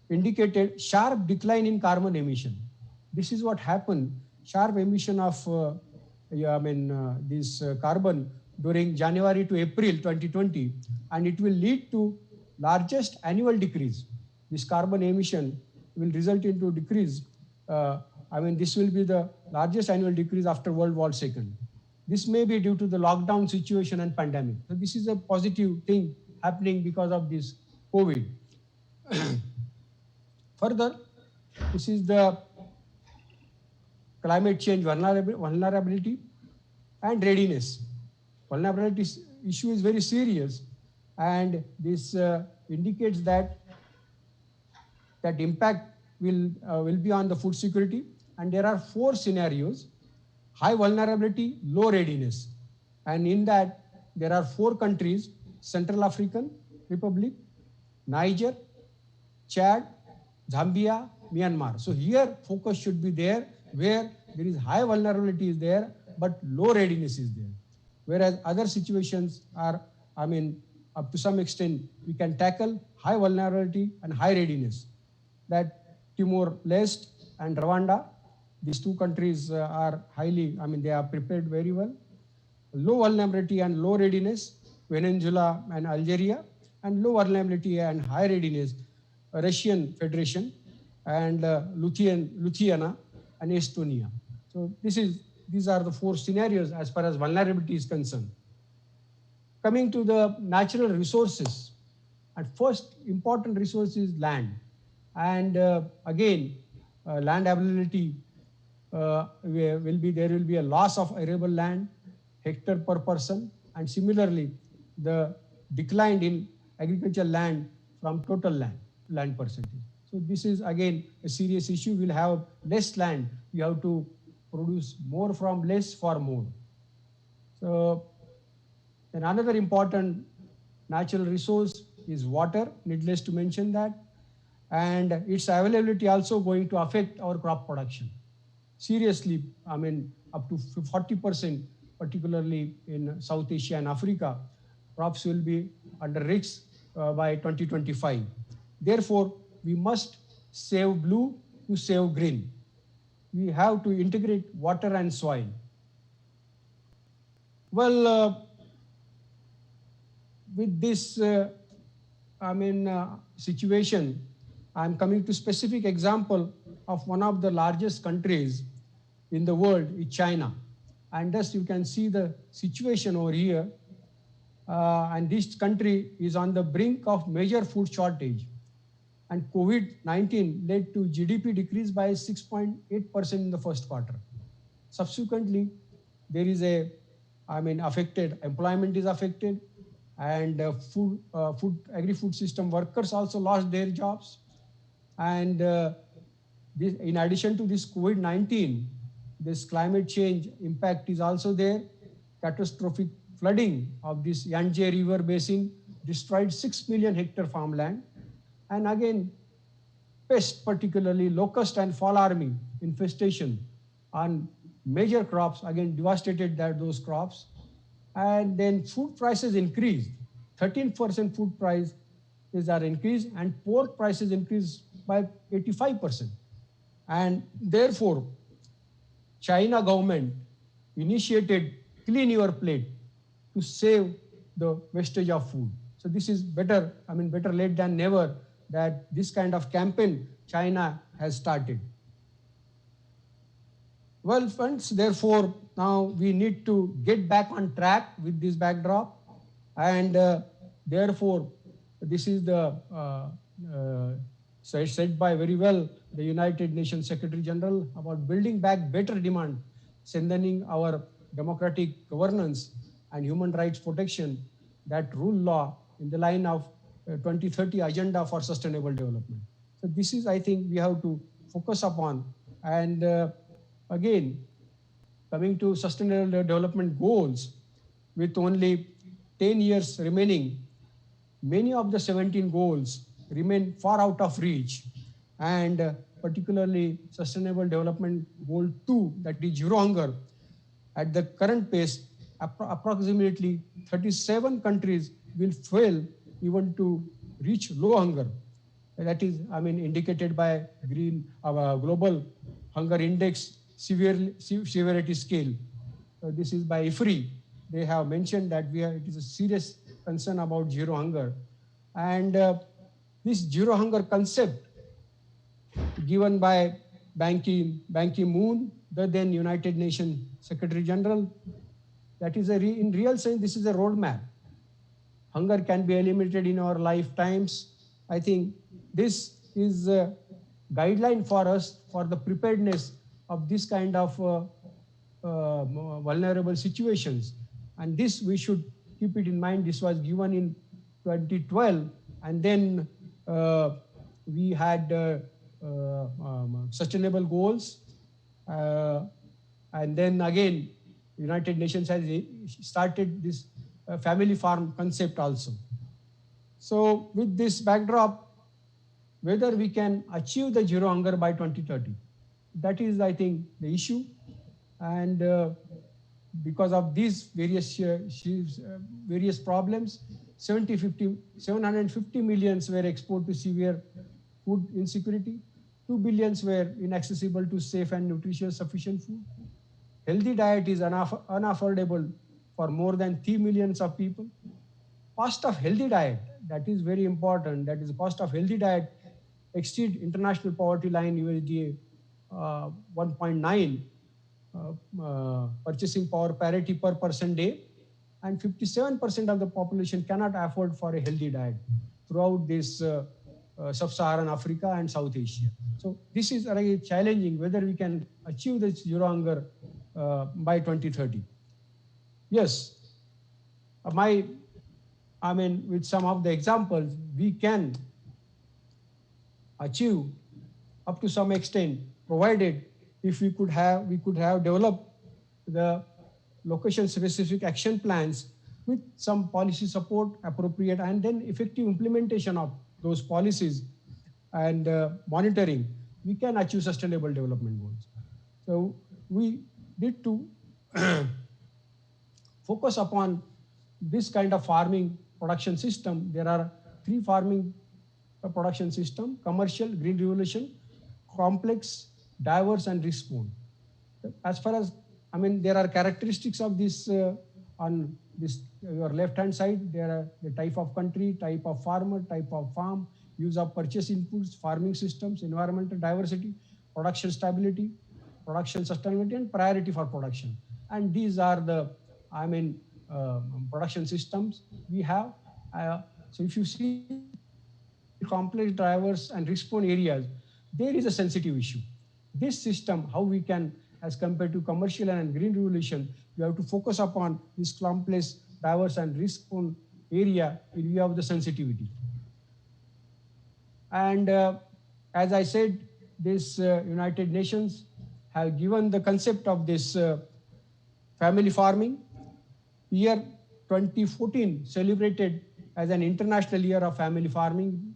indicated sharp decline in carbon emission. This is what happened, sharp emission of carbon during January to April 2020, and it will lead to largest annual decrease. This carbon emission will result into decrease. This will be the largest annual decrease after World War II. This may be due to the lockdown situation and pandemic. So this is a positive thing happening because of this COVID. Further, this is the climate change vulnerability and readiness. Vulnerability issue is very serious, and this indicates that impact will be on the food security. And there are 4 scenarios: high vulnerability, low readiness. And in that, there are 4 countries: Central African Republic, Niger, Chad, Zambia, Myanmar. So here focus should be there, where there is high vulnerability is there, but low readiness is there. Whereas other situations are, up to some extent, we can tackle high vulnerability and high readiness. That Timor-Leste and Rwanda, these 2 countries are highly, they are prepared very well. Low vulnerability and low readiness, Venezuela and Algeria, and low vulnerability and high readiness, Russian Federation and Lithuania and Estonia. So these are the 4 scenarios as far as vulnerability is concerned. Coming to the natural resources, and first important resource is land. And again, land availability there will be a loss of arable land, hectare per person, and similarly, the decline in agricultural land from total land percentage. So this is again a serious issue. We'll have less land. We have to produce more from less for more. So then another important natural resource is water, needless to mention that. And its availability also going to affect our crop production. Seriously, up to 40%, particularly in South Asia and Africa, crops will be under risk by 2025. Therefore, we must save blue to save green. We have to integrate water and soil. Well, with this situation, I'm coming to specific example of one of the largest countries in the world, is China. And thus you can see the situation over here. And this country is on the brink of major food shortage. And COVID-19 led to GDP decrease by 6.8% in the first quarter. Subsequently, there is affected, employment is affected, and agri-food system workers also lost their jobs. And in addition to this COVID-19, this climate change impact is also there. Catastrophic flooding of this Yangtze River basin destroyed 6 million hectare farmland. And again, pest, particularly locust and fall army infestation on major crops, again devastated those crops. And then food prices increased. 13% food prices are increased, and pork prices increased by 85%. And therefore, China government initiated Clean Your Plate to save the wastage of food. So this is better, better late than never, that this kind of campaign China has started. Well, friends, therefore, now we need to get back on track with this backdrop, and therefore, This is the said by very well the United Nations Secretary General about building back better demand, strengthening our democratic governance and human rights protection that rule law in the line of 2030 agenda for sustainable development. So this is, I think, we have to focus upon. And again, coming to sustainable development goals, with only 10 years remaining, many of the 17 goals remain far out of reach. And particularly Sustainable Development Goal 2, that is zero hunger, at the current pace, approximately 37 countries will fail even to reach low hunger. That is, I mean, indicated by Global Hunger Index severity scale. This is by IFRI. They have mentioned that it is a serious concern about zero hunger. And this zero hunger concept given by Ban Ki-moon, the then United Nations Secretary General, that is in real sense, this is a roadmap. Hunger can be eliminated in our lifetimes. I think this is a guideline for us for the preparedness of this kind of vulnerable situations. And this we should keep it in mind. This was given in 2012, and then we had sustainable goals, and then again United Nations has started this family farm concept also. So with this backdrop, whether we can achieve the zero hunger by 2030, that is, I think, the issue. And because of these various problems, 750 millions were exposed to severe food insecurity, 2 billions were inaccessible to safe and nutritious sufficient food. Healthy diet is unaffordable for more than 3 millions of people. Cost of healthy diet, that is very important. That is, the cost of healthy diet exceed international poverty line USDA 1.9 purchasing power parity per person day, and 57% of the population cannot afford for a healthy diet throughout this sub-Saharan Africa and South Asia. So this is really challenging whether we can achieve the zero hunger by 2030. Yes, with some of the examples, we can achieve up to some extent, provided if we could have developed the location-specific action plans with some policy support appropriate, and then effective implementation of those policies and monitoring, we can achieve sustainable development goals. So we need to focus upon this kind of farming production system. There are 3 farming production system: commercial, green revolution, complex, diverse, and risk-prone. As far as, there are characteristics of this on this your left-hand side. There are the type of country, type of farmer, type of farm, use of purchase inputs, farming systems, environmental diversity, production stability, production sustainability, and priority for production. And these are the, production systems we have. So if you see complex drivers and risk-prone areas, there is a sensitive issue. This system, how we can, as compared to commercial and green revolution, we have to focus upon this complex, diverse, and risk-prone area in view of the sensitivity. And as I said, this United Nations have given the concept of this family farming. Year 2014 celebrated as an international year of family farming,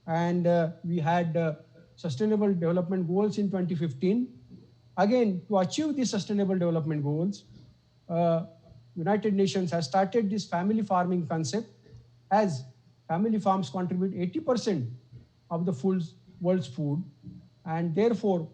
and we had sustainable development goals in 2015. Again, to achieve these sustainable development goals, United Nations has started this family farming concept, as family farms contribute 80% of the world's food, and therefore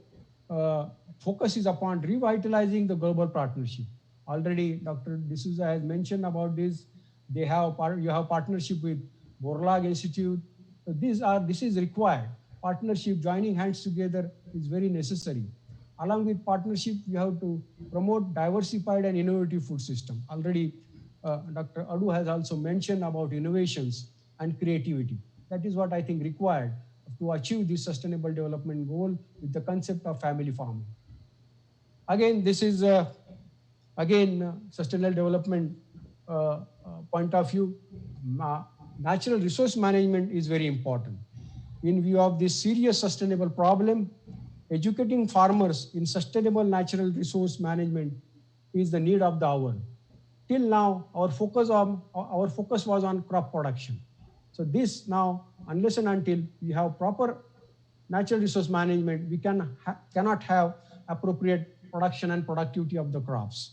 focus is upon revitalizing the global partnership. Already Dr. D'Souza has mentioned about this. You have partnership with Borlaug Institute. So this is required. Partnership, joining hands together is very necessary. Along with partnership, we have to promote diversified and innovative food system. Already Dr. Adu has also mentioned about innovations. and creativity. That is what I think required to achieve this sustainable development goal with the concept of family farming. Again, this is sustainable development point of view. Natural resource management is very important. In view of this serious sustainable problem, educating farmers in sustainable natural resource management is the need of the hour. Till now, our focus was on crop production. So this now, unless and until we have proper natural resource management, we cannot have appropriate production and productivity of the crops.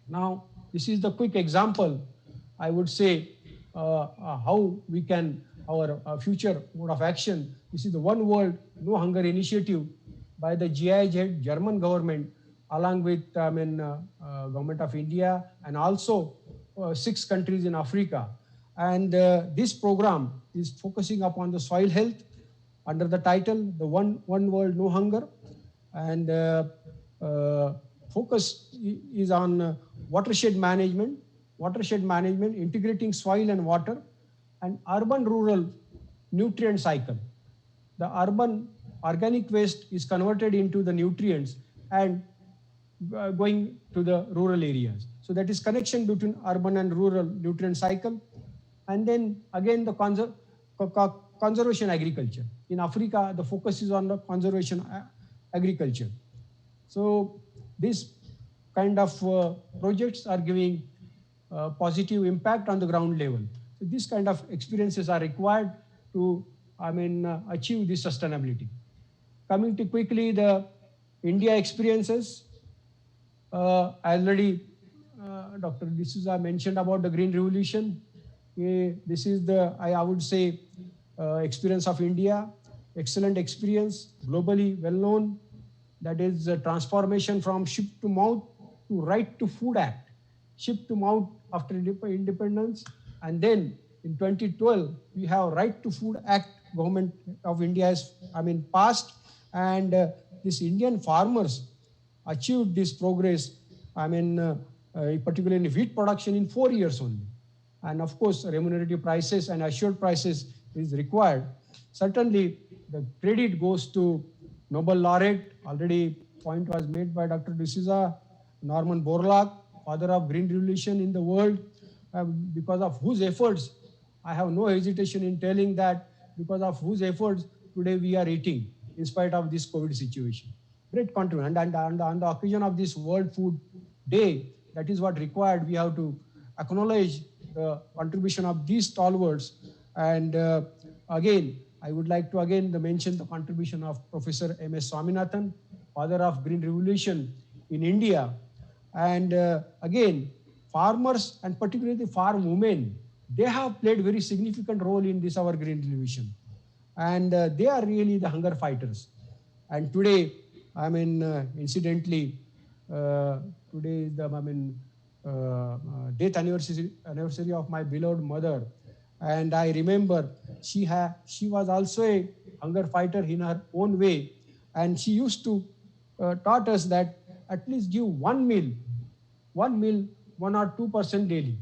Now, this is the quick example, I would say, how we can, our future mode of action. This is the One World No Hunger initiative by the GIZ German government, along with government of India, and also 6 countries in Africa. And this program is focusing upon the soil health under the title, the One World No Hunger. And focus is on watershed management, integrating soil and water, and urban-rural nutrient cycle. The urban organic waste is converted into the nutrients and going to the rural areas. So that is connection between urban and rural nutrient cycle. And then again, the conservation agriculture. In Africa, the focus is on the conservation agriculture. So these kind of projects are giving positive impact on the ground level. So these kind of experiences are required to, achieve this sustainability. Coming to quickly the India experiences, already Dr. D'Souza mentioned about the Green Revolution. This is the, I would say, experience of India, excellent experience, globally well known. That is a transformation from ship to mouth to Right to Food Act, ship to mouth after independence. And then in 2012, we have Right to Food Act, government of India has, passed. And these Indian farmers achieved this progress, particularly in wheat production in 4 years only. And of course, remunerative prices and assured prices is required. Certainly, the credit goes to Nobel laureate. Already point was made by Dr. D'Souza, Norman Borlaug, father of Green Revolution in the world, because of whose efforts, I have no hesitation in telling that because of whose efforts today we are eating in spite of this COVID situation. Great contribution. And on the occasion of this World Food Day, that is what required. We have to acknowledge the contribution of these stalwarts. And again, I would like to mention the contribution of Professor M.S. Swaminathan, father of Green Revolution in India. And again, farmers and particularly farm women, they have played very significant role in this our Green Revolution. And they are really the hunger fighters. And today, incidentally, today is the death anniversary of my beloved mother. And I remember she was also a hunger fighter in her own way. And she used to taught us that at least give one meal, 1 or 2% daily.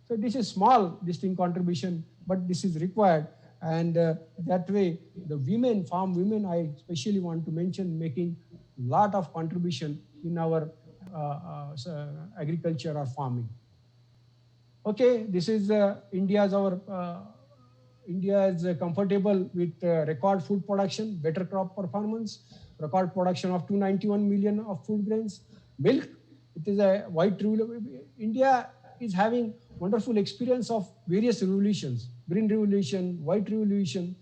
So this is small, distinct contribution, but this is required. And that way, the women, farm women, I especially want to mention, making a lot of contribution in our agriculture or farming. Okay, this is India is comfortable with record food production, better crop performance, record production of 291 million of food grains. Milk, it is a white revolution. India is having wonderful experience of various revolutions: Green Revolution, White Revolution,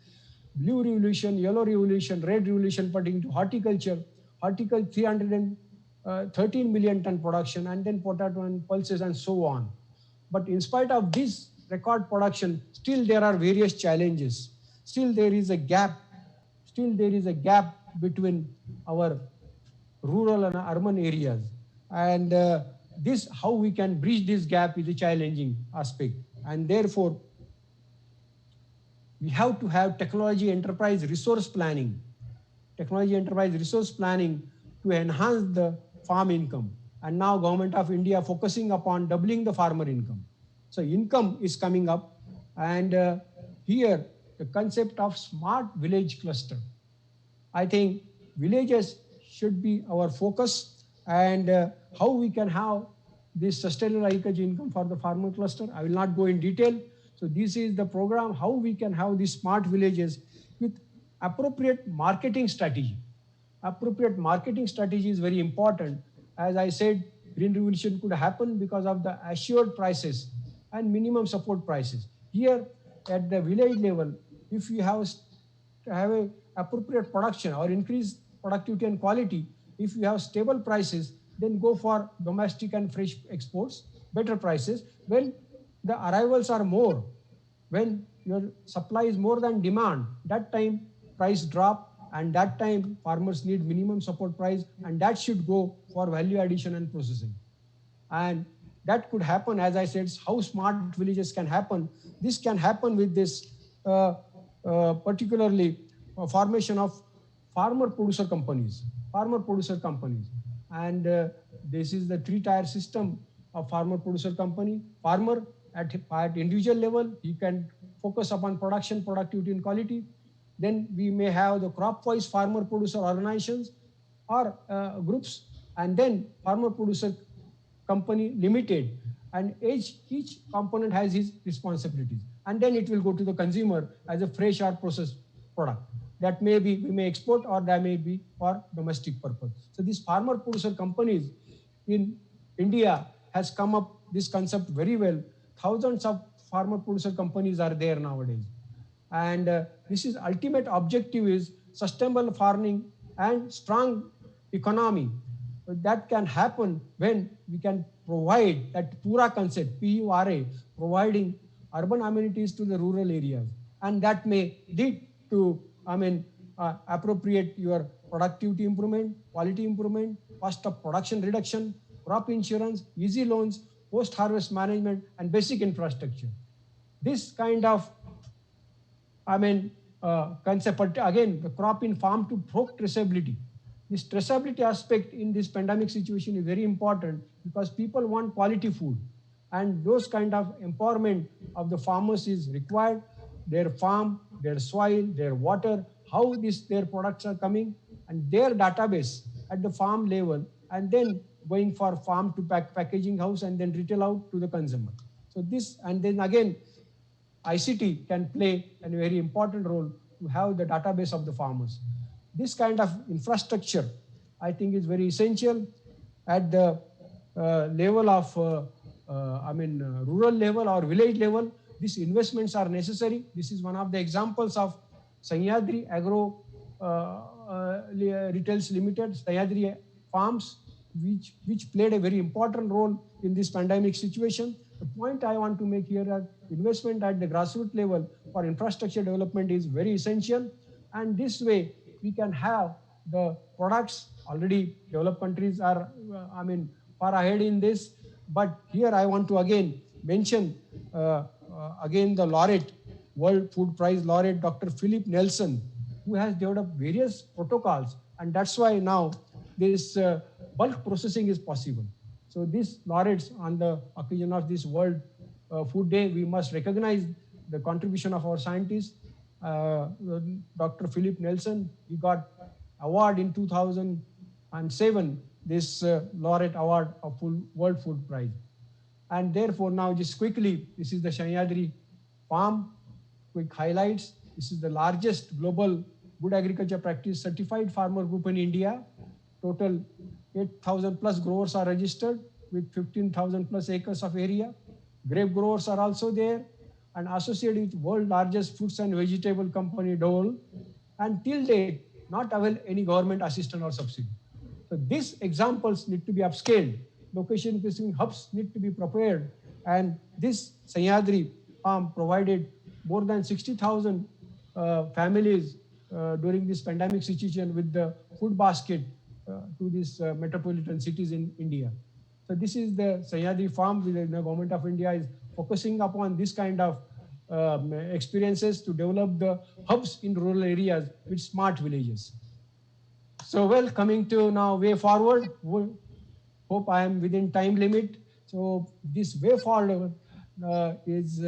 Blue Revolution, Yellow Revolution, Red Revolution, pertaining to horticulture. Horticulture, 313 million ton production, and then potato and pulses and so on. But in spite of this record production, still there are various challenges. Still there is a gap. Between our rural and urban areas. And this, how we can bridge this gap is a challenging aspect. And therefore, we have to have technology enterprise resource planning to enhance the farm income. And now Government of India focusing upon doubling the farmer income. So income is coming up. And here, the concept of smart village cluster. I think villages should be our focus, and how we can have this sustainable agriculture income for the farmer cluster. I will not go in detail. So this is the program, how we can have these smart villages with appropriate marketing strategy. Appropriate marketing strategy is very important. As I said, green revolution could happen because of the assured prices and minimum support prices. Here at the village level, if you have a appropriate production or increase productivity and quality, if you have stable prices, then go for domestic and fresh exports, better prices. When the arrivals are more, when your supply is more than demand, that time price drop, and that time farmers need minimum support price, and that should go for value addition and processing. And that could happen, as I said, how smart villages can happen. This can happen with this particularly formation of farmer producer companies. And this is the three-tier system of farmer producer company. Farmer at individual level, he can focus upon production, productivity, and quality. Then we may have the crop-wise farmer producer organizations or groups, and then farmer producer company limited, and each component has his responsibilities, and then it will go to the consumer as a fresh or processed product that may be we may export, or that may be for domestic purpose. So these farmer producer companies in India has come up this concept very well. Thousands of farmer producer companies are there nowadays, and this is ultimate objective is sustainable farming and strong economy. That can happen when we can provide that pura concept, PURA, providing urban amenities to the rural areas. And that may lead to, appropriate your productivity improvement, quality improvement, cost of production reduction, crop insurance, easy loans, post-harvest management, and basic infrastructure. This kind of concept, but again, the crop in farm to fork traceability. This traceability aspect in this pandemic situation is very important because people want quality food, and those kind of empowerment of the farmers is required. Their farm, their soil, their water, how their products are coming, and their database at the farm level, and then going for farm to packaging house, and then retail out to the consumer. So this, and then again, ICT can play a very important role to have the database of the farmers. This kind of infrastructure, I think, is very essential at the level of, rural level or village level. These investments are necessary. This is one of the examples of Sahyadri Agro Retails Limited, Sahyadri Farms, which played a very important role in this pandemic situation. The point I want to make here is investment at the grassroots level for infrastructure development is very essential. And this way, we can have the products. Already developed countries are, far ahead in this. But here I want to again mention again the laureate, World Food Prize laureate, Dr. Philip Nelson, who has developed various protocols. And that's why now this bulk processing is possible. So these laureates, on the occasion of this World Food Day, we must recognize the contribution of our scientists. Dr. Philip Nelson, he got award in 2007, this laureate award of World Food Prize. And therefore now just quickly, this is the Sahyadri farm, quick highlights. This is the largest global good agriculture practice certified farmer group in India. Total 8,000 plus growers are registered with 15,000 plus acres of area. Grape growers are also there, and associated with world largest fruits and vegetable company Dole, and till date not avail any government assistance or subsidy. So these examples need to be upscaled. Location specific hubs need to be prepared, and this Sahyadri farm provided more than 60,000 families during this pandemic situation with the food basket to these metropolitan cities in India. So this is the Sahyadri farm. The government of India is focusing upon this kind of experiences to develop the hubs in rural areas with smart villages. So well, coming to now way forward, hope I am within time limit. So this way forward, is,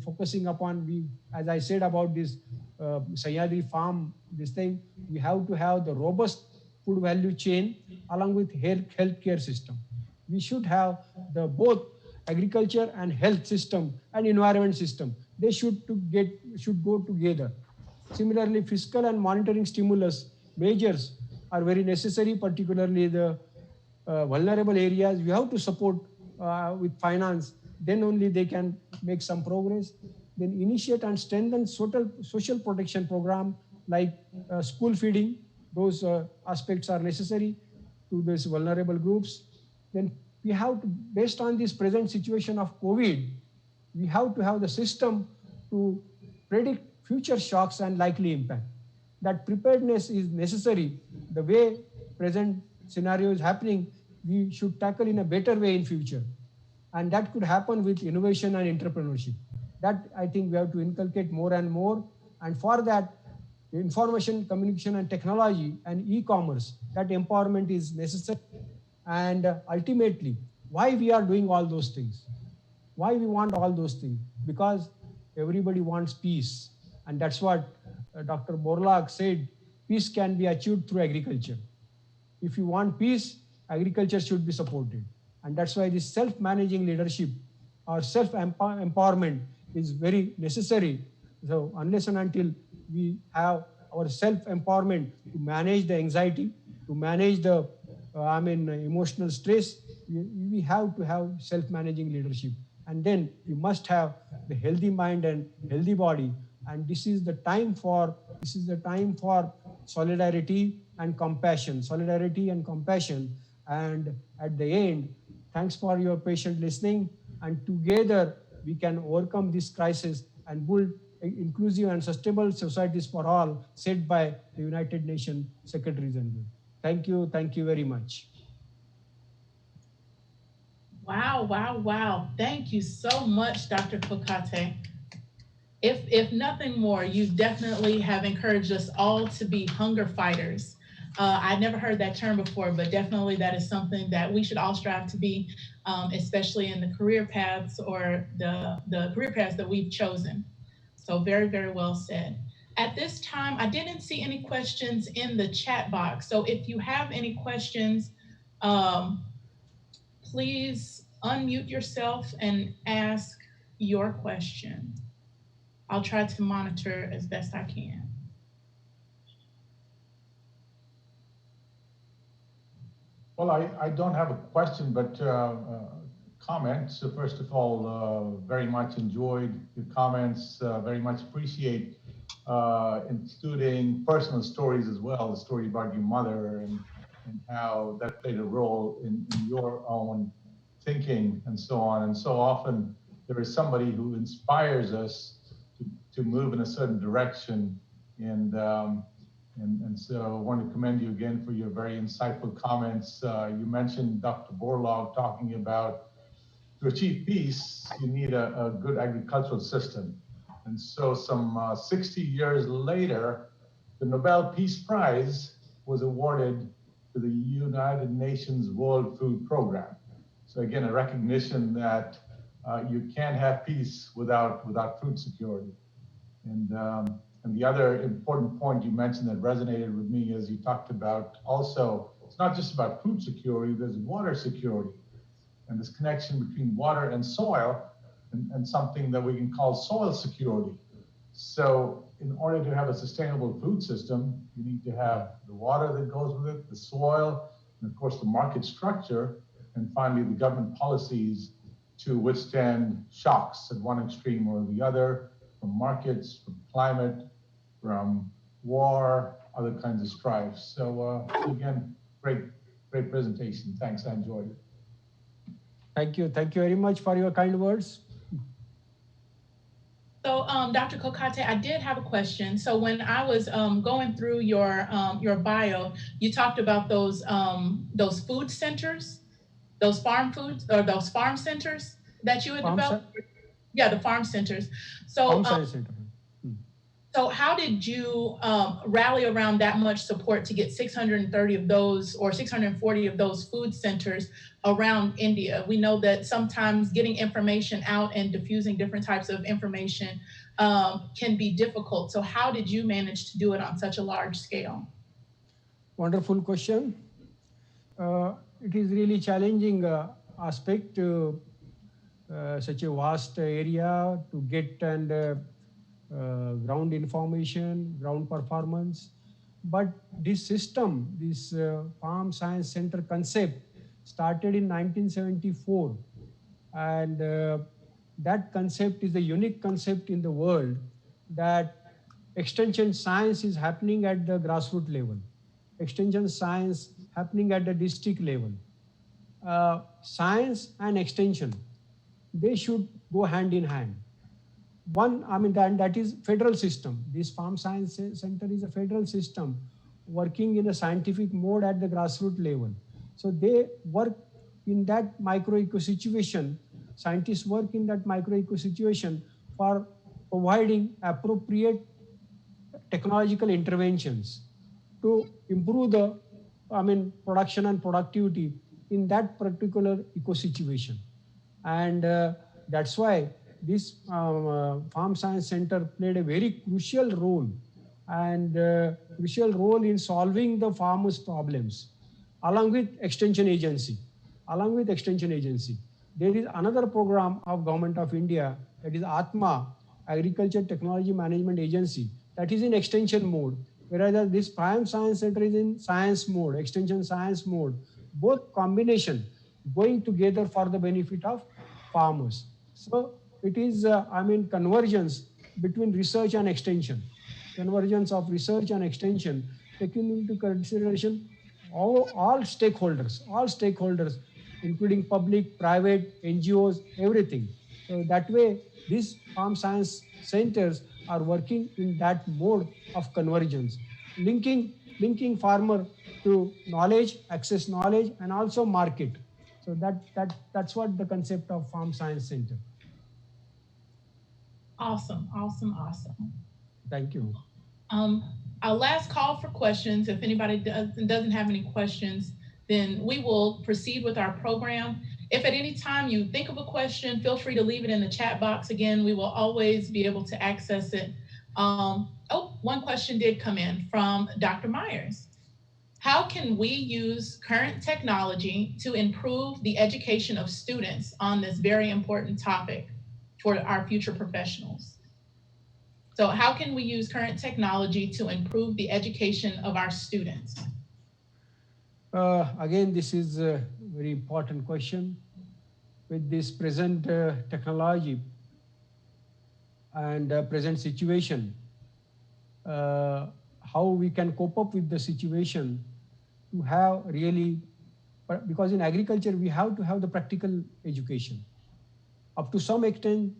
focusing upon, as I said about this Sahyadri farm, this thing, we have to have the robust food value chain along with healthcare system. We should have the both agriculture and health system and environment system. They should go together. Similarly, fiscal and monitoring stimulus measures are very necessary, particularly the vulnerable areas. We have to support with finance, then only they can make some progress. Then initiate and strengthen social protection program like school feeding. Those aspects are necessary to these vulnerable groups. Then we have to, based on this present situation of COVID, we have to have the system to predict future shocks and likely impact. That preparedness is necessary. The way present scenario is happening, we should tackle in a better way in future. And that could happen with innovation and entrepreneurship. That I think we have to inculcate more and more. And for that, information, communication, and technology and e-commerce, that empowerment is necessary. And ultimately, why we are doing all those things? Why we want all those things? Because everybody wants peace. And that's what Dr. Borlaug said, peace can be achieved through agriculture. If you want peace, agriculture should be supported. And that's why this self-managing leadership or self-empowerment is very necessary. So unless and until we have our self-empowerment to manage the anxiety, to manage the emotional stress, we have to have self-managing leadership. And then we must have the healthy mind and healthy body. And this is the time for solidarity and compassion, And at the end, thanks for your patient listening. And together we can overcome this crisis and build inclusive and sustainable societies for all, said by the United Nations Secretary General. Thank you. Thank you very much. Wow, wow, wow. Thank you so much, Dr. Kokate. If nothing more, you definitely have encouraged us all to be hunger fighters. I never heard that term before, but definitely that is something that we should all strive to be, especially in the career paths or the career paths that we've chosen. So very, very well said. At this time, I didn't see any questions in the chat box. So if you have any questions, please unmute yourself and ask your question. I'll try to monitor as best I can. Well, I don't have a question, but comment. So first of all, very much enjoyed your comments, very much appreciate including personal stories as well, the story about your mother and how that played a role in your own thinking and so on. And so often there is somebody who inspires us to move in a certain direction. And so I want to commend you again for your very insightful comments. You mentioned Dr. Borlaug talking about to achieve peace, you need a good agricultural system. And so some 60 years later, the Nobel Peace Prize was awarded to the United Nations World Food Program. So again, a recognition that you can't have peace without food security. And the other important point you mentioned that resonated with me is you talked about also, it's not just about food security, there's water security. And this connection between water and soil and something that we can call soil security. So in order to have a sustainable food system, you need to have the water that goes with it, the soil, and of course the market structure, and finally the government policies to withstand shocks at one extreme or the other, from markets, from climate, from war, other kinds of strife. So again, great presentation. Thanks, I enjoyed it. Thank you very much for your kind words. So, Dr. Kokate, I did have a question. So, when I was going through your bio, you talked about those food centers, those farm foods or those farm centers that you had developed. Yeah, the farm centers. So, farm center. So how did you rally around that much support to get 630 of those or 640 of those food centers around India? We know that sometimes getting information out and diffusing different types of information can be difficult. So how did you manage to do it on such a large scale? Wonderful question. It is really challenging aspect to such a vast area to get and ground information, ground performance. But this system, this Farm Science Center concept started in 1974. And that concept is a unique concept in the world, that extension science is happening at the grassroots level. Extension science happening at the district level. Science and extension, they should go hand in hand. One, I mean, that is federal system. This Farm Science Center is a federal system working in a scientific mode at the grassroots level. So they work in that micro-eco situation. Scientists work in that micro-eco situation for providing appropriate technological interventions to improve the, I mean, production and productivity in that particular eco situation. And that's why this Farm Science Center played a very crucial role in solving the farmers' problems, along with Extension Agency. There is another program of Government of India, that is ATMA, Agriculture Technology Management Agency, that is in extension mode, whereas this Farm Science Center is in science mode, extension science mode, both combination going together for the benefit of farmers. So it is, convergence between research and extension, convergence of research and extension, taking into consideration all stakeholders, including public, private, NGOs, everything. So that way, these farm science centers are working in that mode of convergence, linking farmer to knowledge, access knowledge, and also market. So that's what the concept of Farm Science Center. Awesome. Thank you. Our last call for questions. If anybody doesn't have any questions, then we will proceed with our program. If at any time you think of a question, feel free to leave it in the chat box. Again, we will always be able to access it. One question did come in from Dr. Myers. How can we use current technology to improve the education of students on this very important topic for our future professionals? So how can we use current technology to improve the education of our students? Again, this is a very important question. With this present technology and present situation, how we can cope up with the situation to have really, because in agriculture, we have to have the practical education. Up to some extent,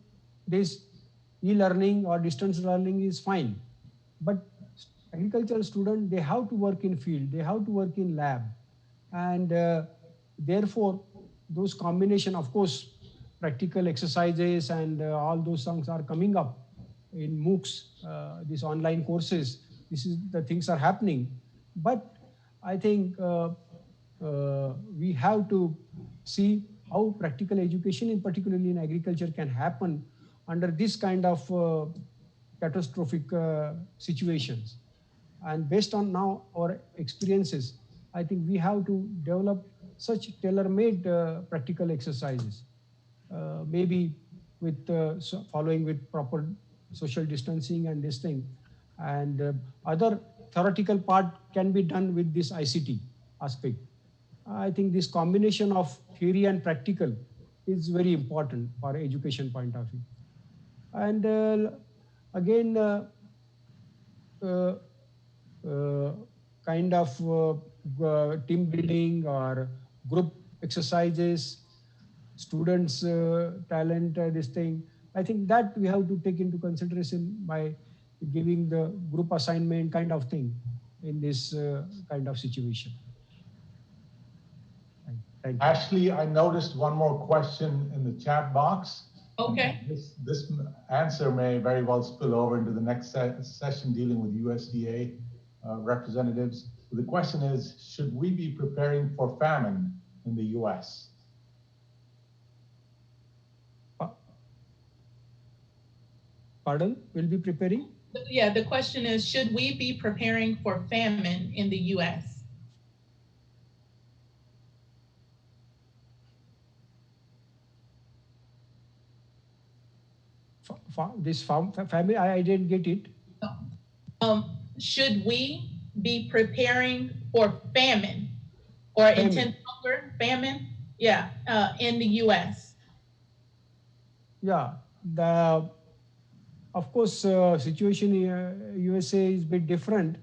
this e-learning or distance learning is fine, but agricultural students, they have to work in field, they have to work in lab. And therefore, those combination, of course, practical exercises and all those things are coming up in MOOCs, these online courses. The things are happening. But I think we have to see how practical education, particularly in agriculture, can happen under this kind of catastrophic situations. And based on now our experiences, I think we have to develop such tailor-made practical exercises, maybe with following with proper social distancing and this thing. And other theoretical part can be done with this ICT aspect. I think this combination of theory and practical is very important for education point of view. And again, kind of team building or group exercises, students' talent, this thing. I think that we have to take into consideration by giving the group assignment kind of thing in this kind of situation. Thank you. Ashley, I noticed one more question in the chat box. Okay. This answer may very well spill over into the next session dealing with USDA representatives. The question is, should we be preparing for famine in the US? Pardon? Will be preparing? Yeah, the question is, should we be preparing for famine in the US? This family, I didn't get it. Should we be preparing for famine or intense hunger, famine? Yeah, in the US. Yeah, of course, situation in USA is a bit different,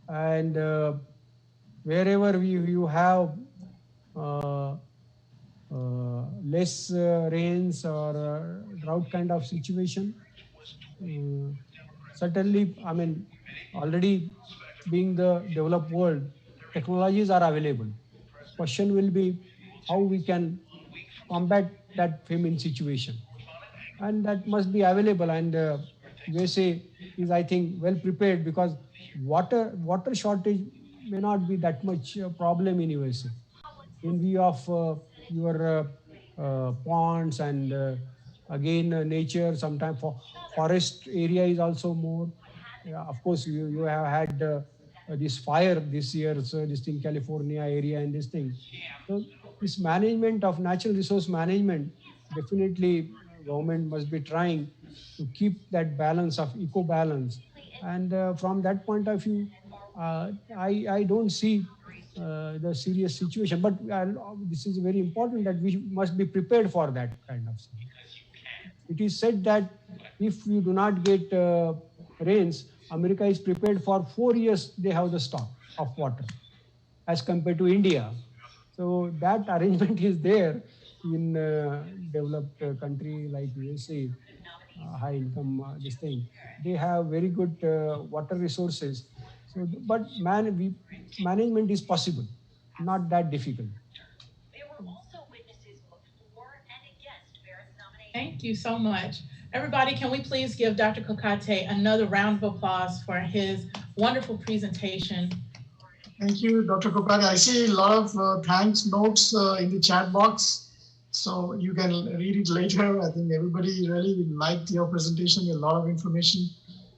and wherever you have less rains or drought kind of situation, certainly, I mean, already being the developed world, technologies are available. Question will be how we can combat that famine situation, and that must be available. And USA is, I think, well prepared, because water shortage may not be that much problem in USA in view of your ponds and again nature. Sometimes for forest area is also more. Of course, you have had this fire this year, so this thing California area and this thing. So this management of natural resource management, definitely government must be trying to keep that balance of eco balance. And from that point of view, I don't see the serious situation. But this is very important that we must be prepared for that kind of thing. It is said that if you do not get rains, America is prepared for 4 years. They have the stock of water as compared to India. So that arrangement is there in developed country like USA, high income, this thing. They have very good water resources. So, but management is possible, not that difficult. Thank you so much. Everybody, can we please give Dr. Kokate another round of applause for his wonderful presentation? Thank you, Dr. Kokate. I see a lot of thanks notes in the chat box, so you can read it later. I think everybody really liked your presentation, a lot of information.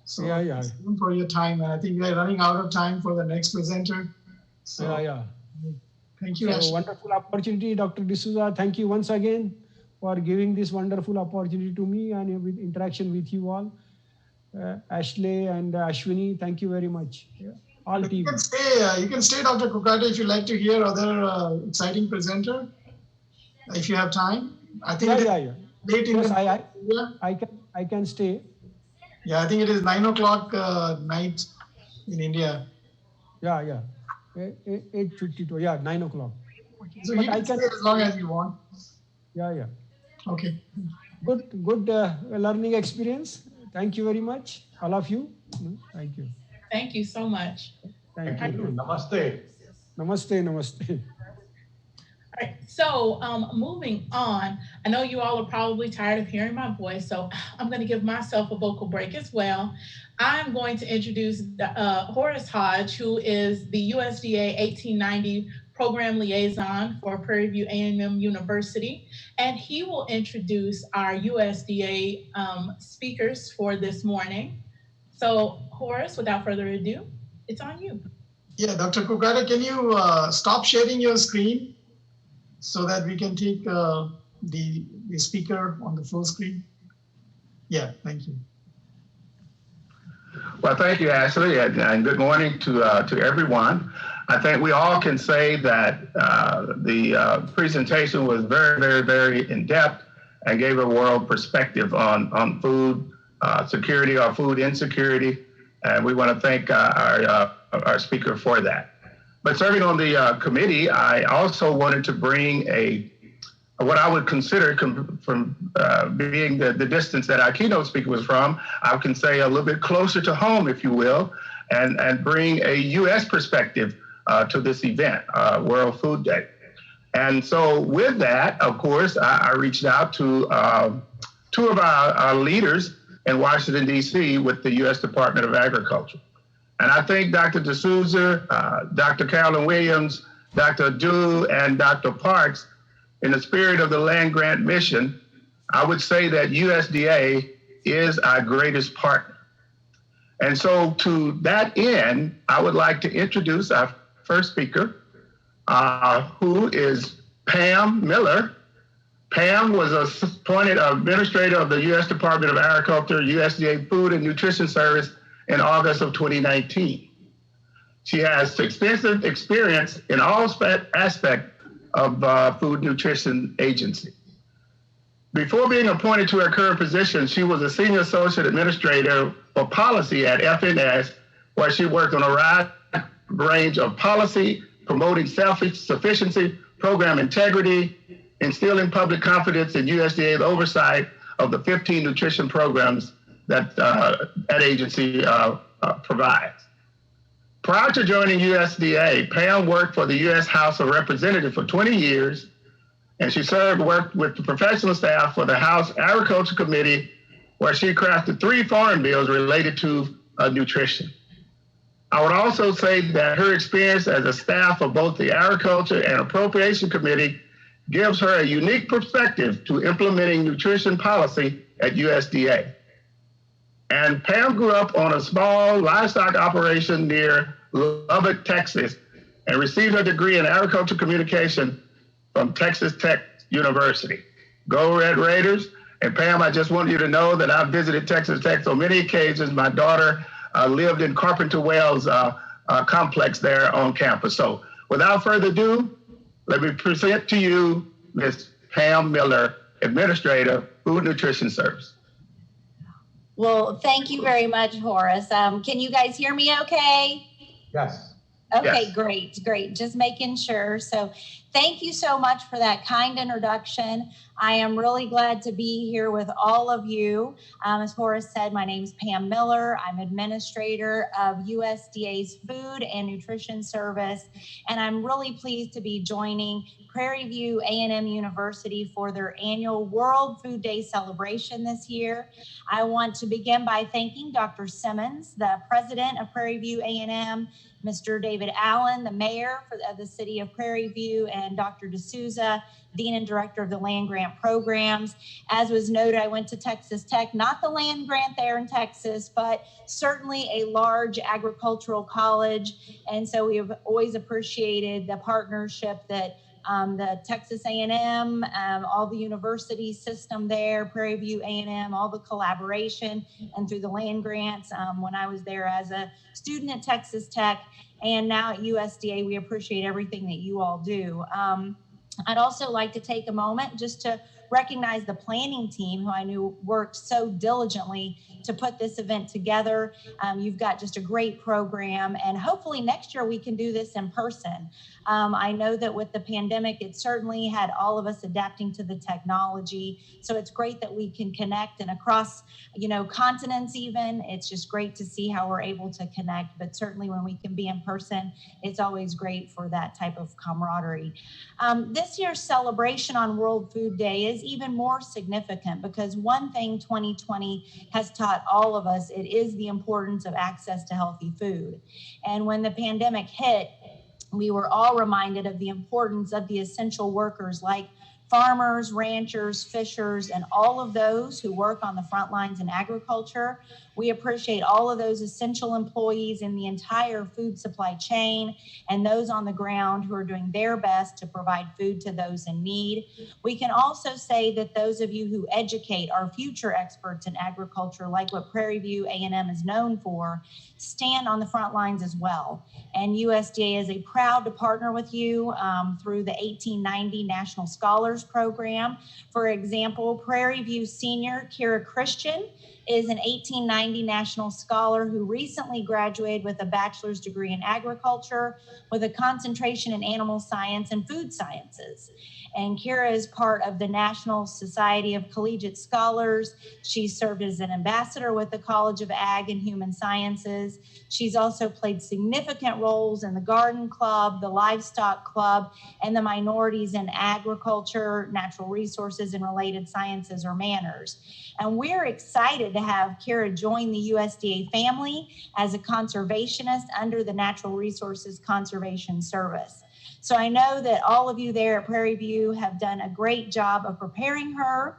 So yeah. For your time, and I think we are running out of time for the next presenter. So yeah. Thank you, Ashley. Wonderful opportunity, Dr. D'Souza. Thank you once again for giving this wonderful opportunity to me and with interaction with you all. Ashley and Ashwini, thank you very much. All team. You can stay, Dr. Kokate, if you'd like to hear other exciting presenter, if you have time. I think late in I can stay. Yeah, I think it is 9 o'clock night in India. Yeah. 8:52. Yeah, 9 o'clock. So you can stay as long as you want. Yeah. Okay. Good learning experience. Thank you very much, all of you. Thank you. Thank you so much. Thank you. Namaste. Namaste. All right, so moving on, I know you all are probably tired of hearing my voice, so I'm going to give myself a vocal break as well. I'm going to introduce Horace Hodge, who is the USDA 1890 Program Liaison for Prairie View A&M University, and he will introduce our USDA speakers for this morning. So Horace, without further ado, it's on you. Yeah, Dr. Kokate, can you stop sharing your screen so that we can take the speaker on the full screen? Yeah, thank you. Well, thank you, Ashley, and good morning to everyone. I think we all can say that the presentation was very, very, very in-depth and gave a world perspective on food security or food insecurity, and we want to thank our speaker for that. But serving on the committee, I also wanted to bring what I would consider from being the distance that our keynote speaker was from, I can say a little bit closer to home, if you will, and bring a U.S. perspective to this event, World Food Day. And so with that, of course, I reached out to two of our leaders in Washington, D.C. with the U.S. Department of Agriculture. And I think Dr. D'Souza, Dr. Carolyn Williams, Dr. Adu, and Dr. Parks, in the spirit of the land grant mission, I would say that USDA is our greatest partner. And so to that end, I would like to introduce our first speaker, who is Pam Miller. Pam was appointed administrator of the U.S. Department of Agriculture, USDA Food and Nutrition Service in August of 2019. She has extensive experience in all aspects of food nutrition agency. Before being appointed to her current position, she was a senior associate administrator for policy at FNS, where she worked on a wide range of policy, promoting self-sufficiency, program integrity, instilling public confidence in USDA's oversight of the 15 nutrition programs that that agency provides. Prior to joining USDA, Pam worked for the U.S. House of Representatives for 20 years, and she worked with the professional staff for the House Agriculture Committee, where she crafted 3 foreign bills related to nutrition. I would also say that her experience as a staff of both the Agriculture and Appropriation Committee gives her a unique perspective to implementing nutrition policy at USDA. And Pam grew up on a small livestock operation near Lubbock, Texas, and received her degree in agriculture communication from Texas Tech University. Go Red Raiders. And Pam, I just want you to know that I've visited Texas Tech on many occasions. My daughter lived in Carpenter Wells complex there on campus. So without further ado, let me present to you Ms. Pam Miller, Administrator, Food Nutrition Service. Well, thank you very much, Horace. Can you guys hear me okay? Yes. Okay, Yes. great. Just making sure. So thank you so much for that kind introduction. I am really glad to be here with all of you. As Horace said, my name is Pam Miller. I'm administrator of USDA's Food and Nutrition Service, and I'm really pleased to be joining Prairie View A&M University for their annual World Food Day celebration this year. I want to begin by thanking Dr. Simmons, the president of Prairie View A&M, Mr. David Allen, the mayor of the city of Prairie View, and Dr. D'Souza, dean and director of the land grant programs. As was noted, I went to Texas Tech, not the land grant there in Texas, but certainly a large agricultural college. And so we have always appreciated the partnership that the Texas A&M, all the university system there, Prairie View A&M, all the collaboration, and through the land grants when I was there as a student at Texas Tech, and now at USDA, we appreciate everything that you all do. I'd also like to take a moment just to recognize the planning team, who I knew worked so diligently to put this event together. You've got just a great program, and hopefully next year we can do this in person. I know that with the pandemic, it certainly had all of us adapting to the technology. So it's great that we can connect, and across, continents even. It's just great to see how we're able to connect. But certainly when we can be in person, it's always great for that type of camaraderie. This year's celebration on World Food Day is even more significant because one thing 2020 has taught all of us, it is the importance of access to healthy food. And when the pandemic hit, we were all reminded of the importance of the essential workers like farmers, ranchers, fishers, and all of those who work on the front lines in agriculture. We appreciate all of those essential employees in the entire food supply chain and those on the ground who are doing their best to provide food to those in need. We can also say that those of you who educate our future experts in agriculture, like what Prairie View A&M is known for, stand on the front lines as well. And USDA is proud to partner with you through the 1890 National Scholars Program. For example, Prairie View senior Kira Christian is an 1890 National Scholar who recently graduated with a bachelor's degree in agriculture with a concentration in animal science and food sciences. And Kira is part of the National Society of Collegiate Scholars. She served as an ambassador with the College of Ag and Human Sciences. She's also played significant roles in the Garden Club, the Livestock Club, and the Minorities in Agriculture, Natural Resources, and Related Sciences or Manners. And we're excited to have Kira join the USDA family as a conservationist under the Natural Resources Conservation Service. So I know that all of you there at Prairie View have done a great job of preparing her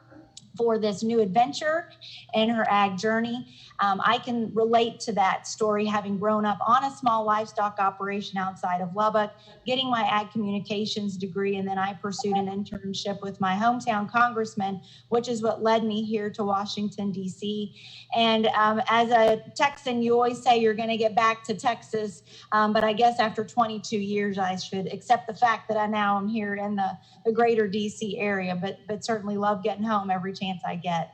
for this new adventure and her ag journey. I can relate to that story, having grown up on a small livestock operation outside of Lubbock, getting my ag communications degree, and then I pursued an internship with my hometown congressman, which is what led me here to Washington, D.C. And as a Texan, you always say you're going to get back to Texas, but I guess after 22 years, I should accept the fact that I now am here in the greater D.C. area, but certainly love getting home every chance I get.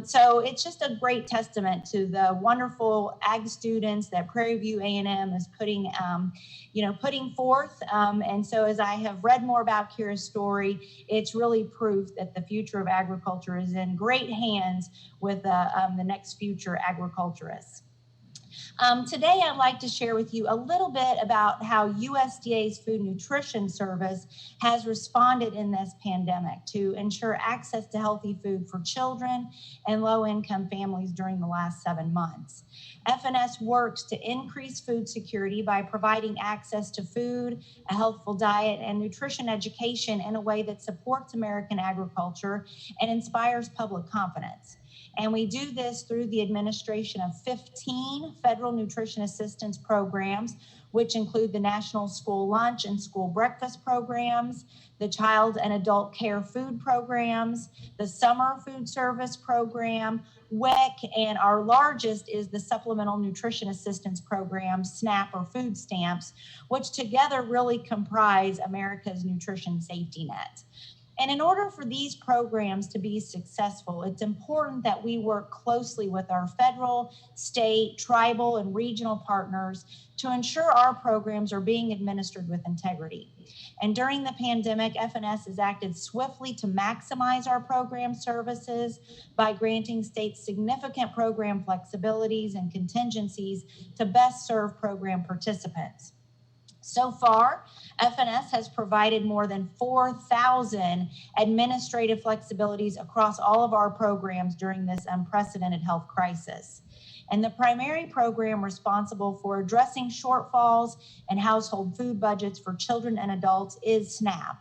So it's just a great testament to the wonderful ag students that Prairie View A&M is putting forth. And so as I have read more about Kira's story, it's really proof that the future of agriculture is in great hands with the next future agriculturists. Today, I'd like to share with you a little bit about how USDA's Food Nutrition Service has responded in this pandemic to ensure access to healthy food for children and low-income families during the last 7 months. FNS works to increase food security by providing access to food, a healthful diet, and nutrition education in a way that supports American agriculture and inspires public confidence. And we do this through the administration of 15 federal nutrition assistance programs, which include the National School Lunch and School Breakfast programs, the Child and Adult Care Food programs, the Summer Food Service program, WIC, and our largest is the Supplemental Nutrition Assistance Program, SNAP or food stamps, which together really comprise America's nutrition safety net. And in order for these programs to be successful, it's important that we work closely with our federal, state, tribal, and regional partners to ensure our programs are being administered with integrity. And during the pandemic, FNS has acted swiftly to maximize our program services by granting states significant program flexibilities and contingencies to best serve program participants. So far, FNS has provided more than 4,000 administrative flexibilities across all of our programs during this unprecedented health crisis. And the primary program responsible for addressing shortfalls in household food budgets for children and adults is SNAP.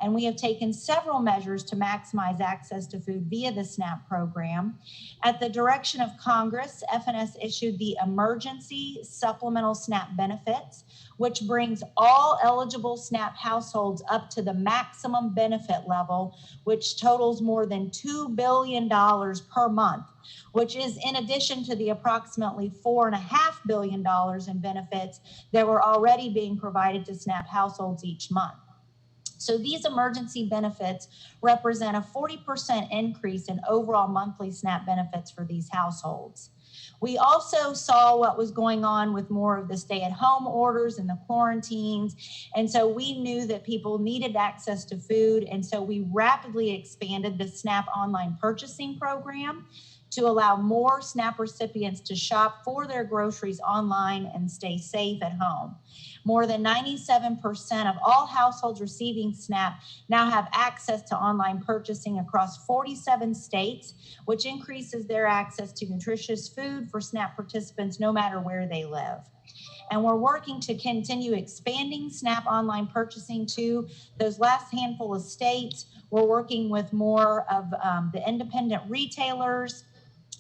And we have taken several measures to maximize access to food via the SNAP program. At the direction of Congress, FNS issued the Emergency Supplemental SNAP Benefits, which brings all eligible SNAP households up to the maximum benefit level, which totals more than $2 billion per month, which is in addition to the approximately $4.5 billion in benefits that were already being provided to SNAP households each month. So these emergency benefits represent a 40% increase in overall monthly SNAP benefits for these households. We also saw what was going on with more of the stay-at-home orders and the quarantines. And so we knew that people needed access to food. And so we rapidly expanded the SNAP online purchasing program to allow more SNAP recipients to shop for their groceries online and stay safe at home. More than 97% of all households receiving SNAP now have access to online purchasing across 47 states, which increases their access to nutritious food for SNAP participants no matter where they live. And we're working to continue expanding SNAP online purchasing to those last handful of states. We're working with more of the independent retailers.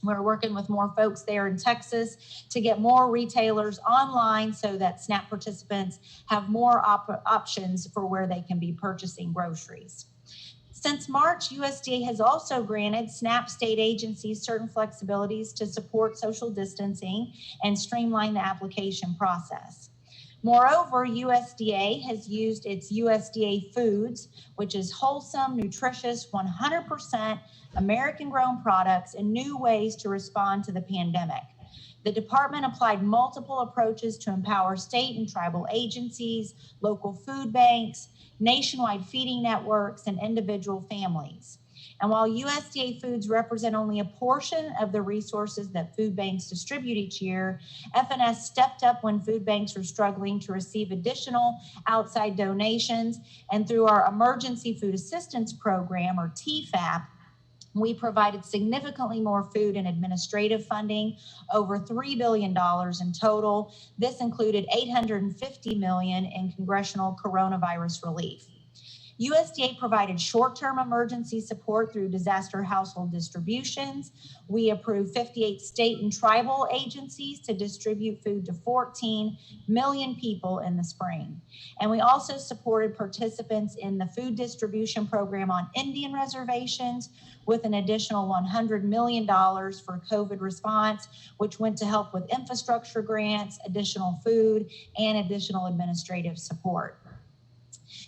We're working with more folks there in Texas to get more retailers online so that SNAP participants have more options for where they can be purchasing groceries. Since March, USDA has also granted SNAP state agencies certain flexibilities to support social distancing and streamline the application process. Moreover, USDA has used its USDA Foods, which is wholesome, nutritious, 100% American-grown products in new ways to respond to the pandemic. The department applied multiple approaches to empower state and tribal agencies, local food banks, nationwide feeding networks, and individual families. And while USDA foods represent only a portion of the resources that food banks distribute each year, FNS stepped up when food banks were struggling to receive additional outside donations. And through our Emergency Food Assistance Program, or TFAP, we provided significantly more food and administrative funding, over $3 billion in total. This included $850 million in congressional coronavirus relief. USDA provided short-term emergency support through disaster household distributions. We approved 58 state and tribal agencies to distribute food to 14 million people in the spring. And we also supported participants in the food distribution program on Indian reservations with an additional $100 million for COVID response, which went to help with infrastructure grants, additional food, and additional administrative support.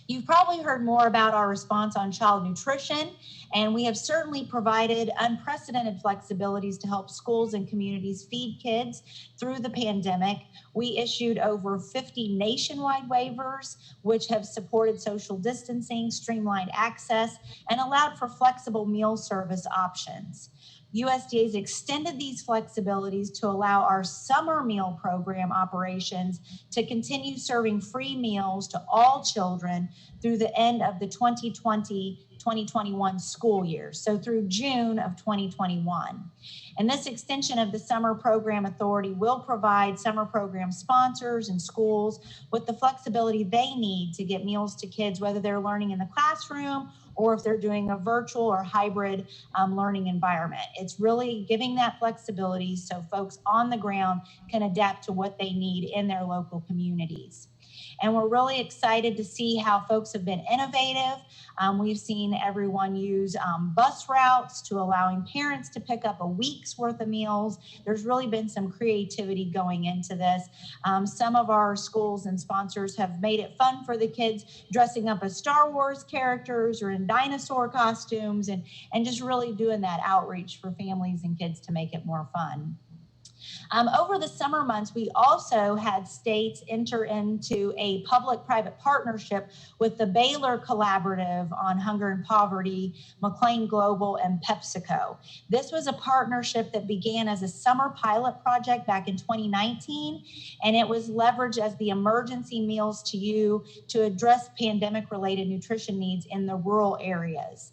You've probably heard more about our response on child nutrition, and we have certainly provided unprecedented flexibilities to help schools and communities feed kids through the pandemic. We issued over 50 nationwide waivers, which have supported social distancing, streamlined access, and allowed for flexible meal service options. USDA has extended these flexibilities to allow our summer meal program operations to continue serving free meals to all children through the end of the 2020-2021 school year, so through June of 2021. And this extension of the Summer Program Authority will provide summer program sponsors and schools with the flexibility they need to get meals to kids, whether they're learning in the classroom or if they're doing a virtual or hybrid learning environment. It's really giving that flexibility so folks on the ground can adapt to what they need in their local communities. And we're really excited to see how folks have been innovative. We've seen everyone use bus routes to allowing parents to pick up a week's worth of meals. There's really been some creativity going into this. Some of our schools and sponsors have made it fun for the kids, dressing up as Star Wars characters or in dinosaur costumes, and just really doing that outreach for families and kids to make it more fun. Over the summer months, we also had states enter into a public-private partnership with the Baylor Collaborative on Hunger and Poverty, McLean Global, and PepsiCo. This was a partnership that began as a summer pilot project back in 2019, and it was leveraged as the emergency Meals to You to address pandemic-related nutrition needs in the rural areas.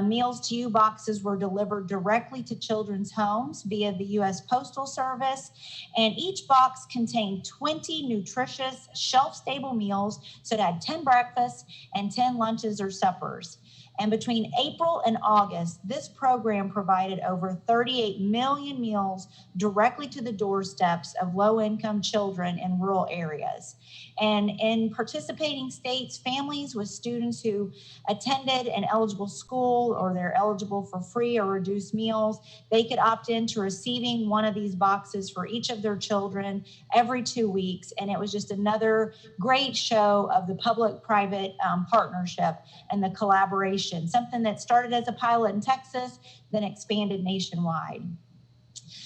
Meals to You boxes were delivered directly to children's homes via the U.S. Postal Service, and each box contained 20 nutritious, shelf-stable meals, so it had 10 breakfasts and 10 lunches or suppers. And between April and August, this program provided over 38 million meals directly to the doorsteps of low-income children in rural areas. And in participating states, families with students who attended an eligible school or they're eligible for free or reduced meals, they could opt in to receiving one of these boxes for each of their children every 2 weeks. And it was just another great show of the public-private partnership and the collaboration, something that started as a pilot in Texas, then expanded nationwide.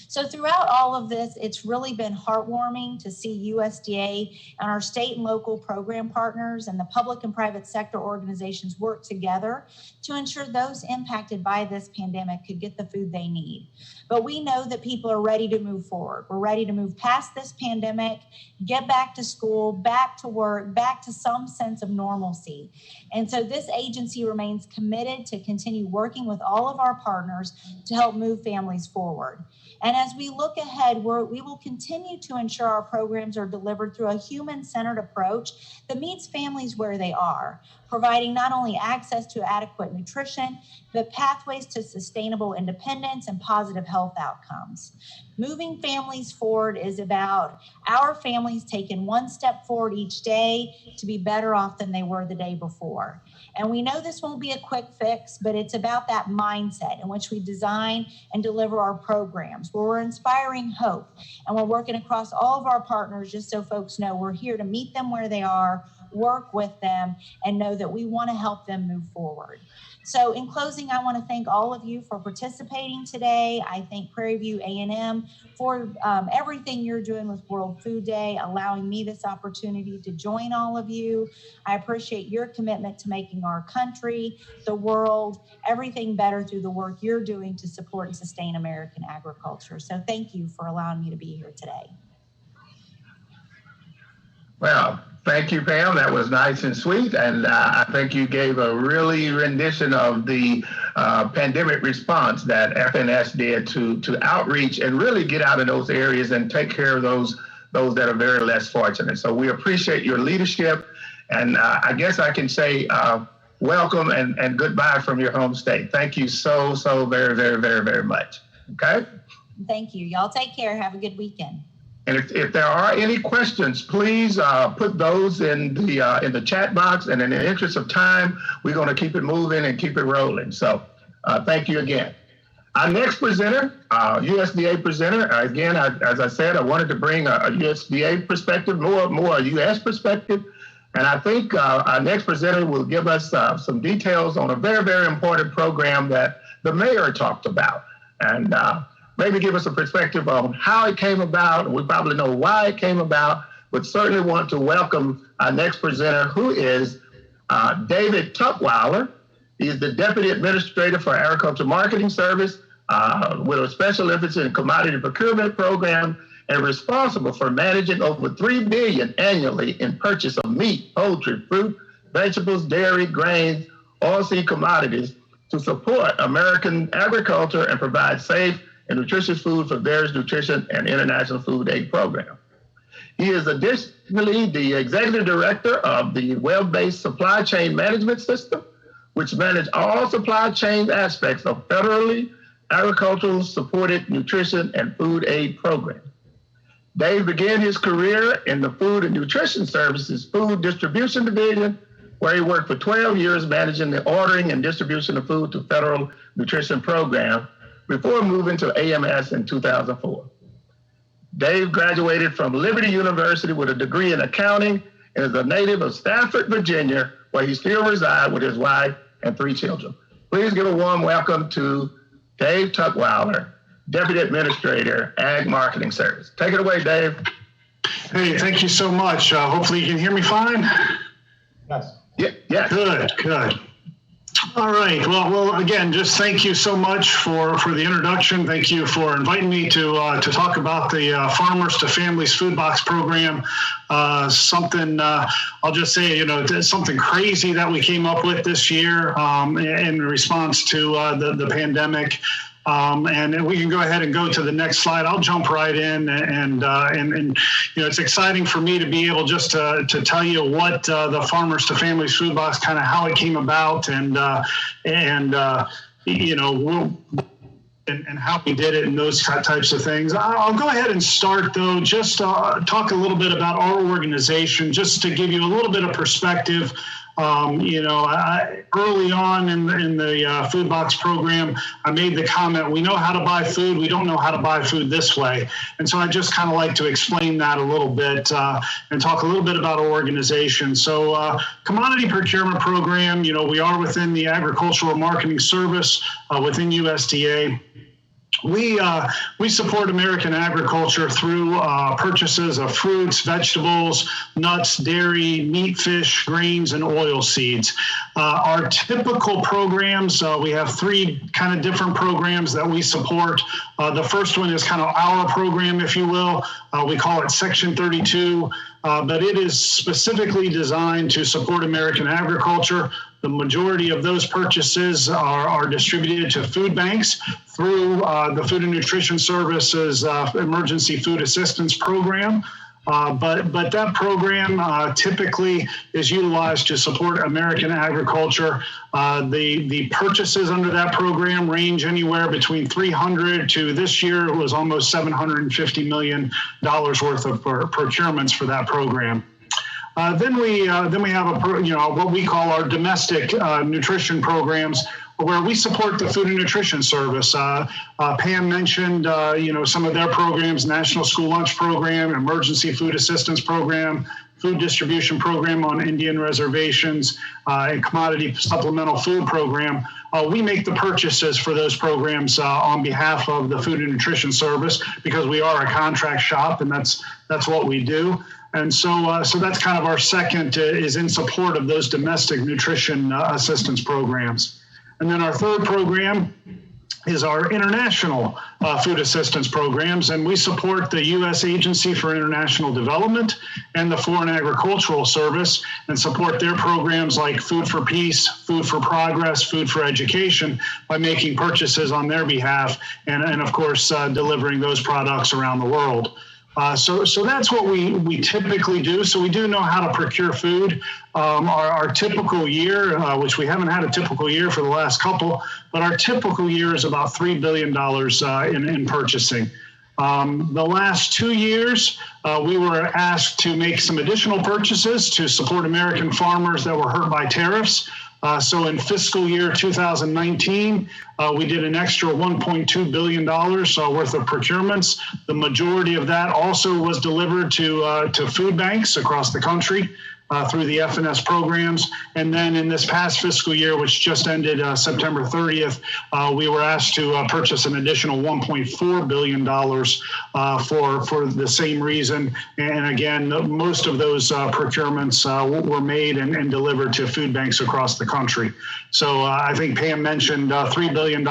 So throughout all of this, it's really been heartwarming to see USDA and our state and local program partners and the public and private sector organizations work together to ensure those impacted by this pandemic could get the food they need. But we know that people are ready to move forward. We're ready to move past this pandemic, get back to school, back to work, back to some sense of normalcy. And so this agency remains committed to continue working with all of our partners to help move families forward. And as we look ahead, we will continue to ensure our programs are delivered through a human-centered approach that meets families where they are, providing not only access to adequate nutrition, but pathways to sustainable independence and positive health outcomes. Moving families forward is about our families taking one step forward each day to be better off than they were the day before. And we know this won't be a quick fix, but it's about that mindset in which we design and deliver our programs. where we're inspiring hope. And we're working across all of our partners, just so folks know we're here to meet them where they are, work with them, and know that we want to help them move forward. So in closing, I want to thank all of you for participating today. I thank Prairie View A&M for everything you're doing with World Food Day, allowing me this opportunity to join all of you. I appreciate your commitment to making our country, the world, everything better through the work you're doing to support and sustain American agriculture. So thank you for allowing me to be here today. Well, thank you, Pam. That was nice and sweet. And I think you gave a really rendition of the pandemic response that FNS did to outreach and really get out in those areas and take care of those that are very less fortunate. So we appreciate your leadership. And I guess I can say welcome and goodbye from your home state. Thank you so very, very, very, very much. Okay? Thank you. Y'all take care. Have a good weekend. And if there are any questions, please put those in the chat box. And in the interest of time, we're going to keep it moving and keep it rolling. So thank you again. Our next presenter, USDA presenter, again, as I said, I wanted to bring a USDA perspective, more a U.S. perspective. And I think our next presenter will give us some details on a very, very important program that the mayor talked about. And maybe give us a perspective on how it came about. We probably know why it came about, but certainly want to welcome our next presenter, who is David Tutwiler. He's the Deputy Administrator for Agriculture Marketing Service with a special emphasis in commodity procurement program and responsible for managing over $3 billion annually in purchase of meat, poultry, fruit, vegetables, dairy, grains, oilseed commodities to support American agriculture and provide safe and nutritious food for various nutrition and international food aid program. He is additionally the executive director of the web-based supply chain management system, which manages all supply chain aspects of federally agricultural supported nutrition and food aid programs. Dave began his career in the Food and Nutrition Services Food Distribution Division, where he worked for 12 years managing the ordering and distribution of food to federal nutrition programs, before moving to AMS in 2004. Dave graduated from Liberty University with a degree in accounting and is a native of Stafford, Virginia, where he still resides with his wife and 3 children. Please give a warm welcome to Dave Tutwiler, Deputy Administrator, Ag Marketing Service. Take it away, Dave. Hey, thank you so much. Hopefully you can hear me fine. Yes. Yeah, yes. Good. All right. Well, again, just thank you so much for the introduction. Thank you for inviting me to talk about the Farmers to Families Food Box Program. Something I'll just say, something crazy that we came up with this year in response to the pandemic. And we can go ahead and go to the next slide. I'll jump right in, and it's exciting for me to be able just to tell you what the Farmers to Families Food Box, kind of how it came about, and how we did it, and those types of things. I'll go ahead and start, though, just talk a little bit about our organization, just to give you a little bit of perspective. Early on in the food box program, I made the comment, we know how to buy food, we don't know how to buy food this way. And so I just kind of like to explain that a little bit and talk a little bit about our organization. So commodity procurement program, we are within the Agricultural Marketing Service within USDA. We support American agriculture through purchases of fruits, vegetables, nuts, dairy, meat, fish, grains, and oil seeds. Our typical programs, we have 3 kind of different programs that we support. The first one is kind of our program, if you will. We call it Section 32, but it is specifically designed to support American agriculture. The majority of those purchases are distributed to food banks through the Food and Nutrition Services Emergency Food Assistance Program. But that program typically is utilized to support American agriculture. The purchases under that program range anywhere between $300 to, this year it was almost $750 million worth of procurements for that program. Then we have what we call our domestic nutrition programs, where we support the Food and Nutrition Service. Pam mentioned, some of their programs: National School Lunch Program, Emergency Food Assistance Program, Food Distribution Program on Indian reservations, and Commodity Supplemental Food Program. We make the purchases for those programs on behalf of the Food and Nutrition Service, because we are a contract shop, and that's what we do. And so that's kind of our second is in support of those domestic nutrition assistance programs. And then our third program is our international food assistance programs, and we support the U.S. Agency for International Development and the Foreign Agricultural Service, and support their programs like Food for Peace, Food for Progress, Food for Education, by making purchases on their behalf, and of course delivering those products around the world. So that's what we typically do. So we do know how to procure food. Our typical year, which we haven't had a typical year for the last couple, but our typical year is about $3 billion in purchasing. The last 2 years, we were asked to make some additional purchases to support American farmers that were hurt by tariffs. So in fiscal year 2019, we did an extra $1.2 billion worth of procurements. The majority of that also was delivered to food banks across the country through the F&S programs. And then in this past fiscal year, which just ended September 30th, we were asked to purchase an additional $1.4 billion for the same reason. And again, most of those procurements were made and delivered to food banks across the country. So I think Pam mentioned $3 billion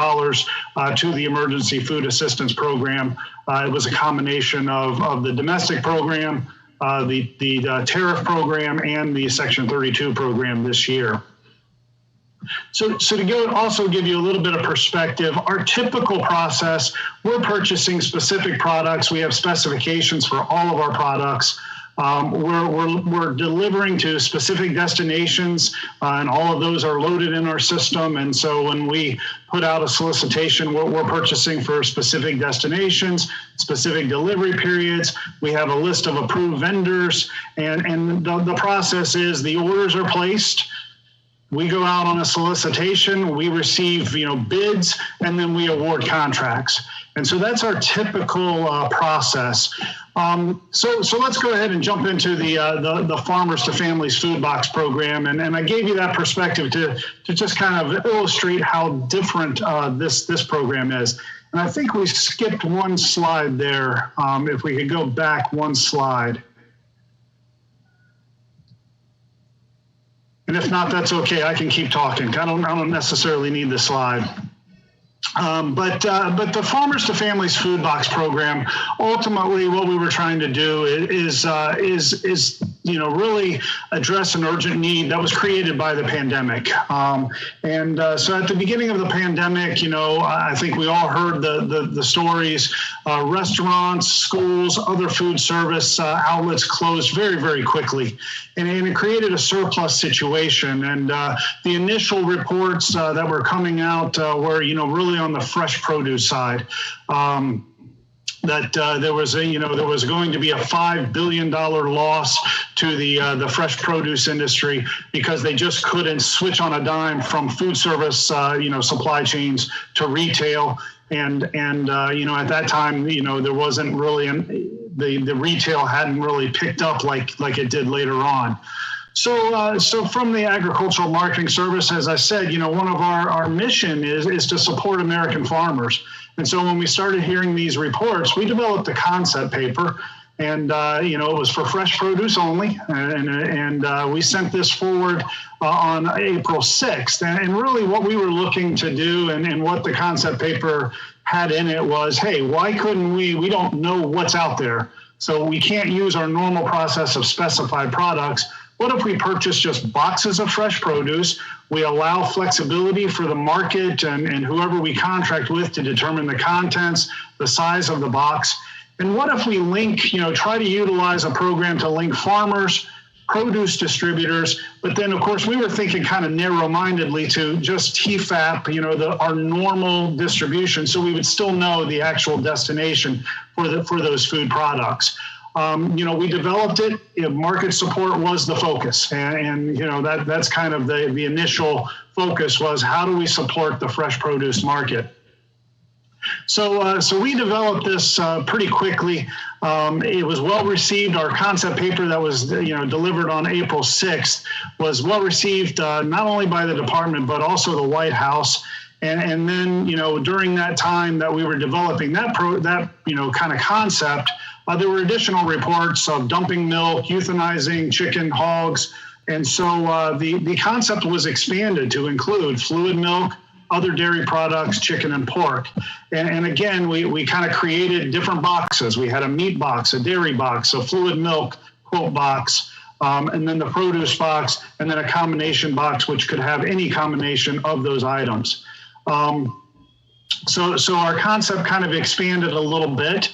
to the Emergency Food Assistance Program. It was a combination of the domestic program, the tariff program, and the Section 32 program this year. So to also give you a little bit of perspective, our typical process, we're purchasing specific products. We have specifications for all of our products. We're delivering to specific destinations, and all of those are loaded in our system. And so when we put out a solicitation, we're purchasing for specific destinations, specific delivery periods. We have a list of approved vendors, and the process is the orders are placed. We go out on a solicitation, we receive, bids, and then we award contracts. And so that's our typical process. So let's go ahead and jump into the Farmers to Families Food Box program. And I gave you that perspective to just kind of illustrate how different this program is. And I think we skipped one slide there. If we could go back one slide. And if not, that's okay. I can keep talking. I don't necessarily need the slide. But the Farmers to Families Food Box program, ultimately, what we were trying to do is really address an urgent need that was created by the pandemic. So at the beginning of the pandemic, I think we all heard the stories. Restaurants, schools, other food service outlets closed very, very quickly, and it created a surplus situation. And the initial reports that were coming out were, really on the fresh produce side. That there was going to be a $5 billion loss to the fresh produce industry because they just couldn't switch on a dime from food service supply chains to retail, and at that time there wasn't really the retail hadn't really picked up like it did later on. So from the Agricultural Marketing Service, as I said, one of our mission is to support American farmers. And so when we started hearing these reports, we developed a concept paper, and it was for fresh produce only. And we sent this forward on April 6th. And really what we were looking to do and what the concept paper had in it was, hey, why couldn't we don't know what's out there. So we can't use our normal process of specified products. What if we purchase just boxes of fresh produce? We allow flexibility for the market and whoever we contract with to determine the contents, the size of the box. And what if we link, try to utilize a program to link farmers, produce distributors, but then of course we were thinking kind of narrow-mindedly to just TFAP, our normal distribution, so we would still know the actual destination for those food products. We developed it. Market support was the focus, and that's kind of the initial focus was how do we support the fresh produce market. So we developed this pretty quickly. It was well received. Our concept paper that was delivered on April 6th was well received not only by the department but also the White House. And then during that time that we were developing that kind of concept, there were additional reports of dumping milk, euthanizing chicken, hogs, and so the concept was expanded to include fluid milk, other dairy products, chicken and pork. And again, we kind of created different boxes. We had a meat box, a dairy box, a fluid milk quote box, and then the produce box, and then a combination box, which could have any combination of those items. So our concept kind of expanded a little bit.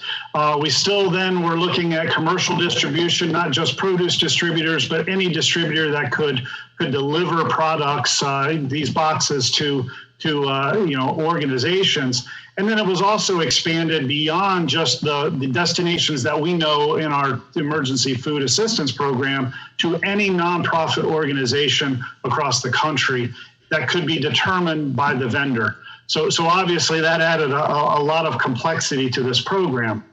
We still then were looking at commercial distribution, not just produce distributors, but any distributor that could deliver products, these boxes to organizations. And then it was also expanded beyond just the destinations that we know in our emergency food assistance program to any nonprofit organization across the country that could be determined by the vendor. So obviously that added a lot of complexity to this program.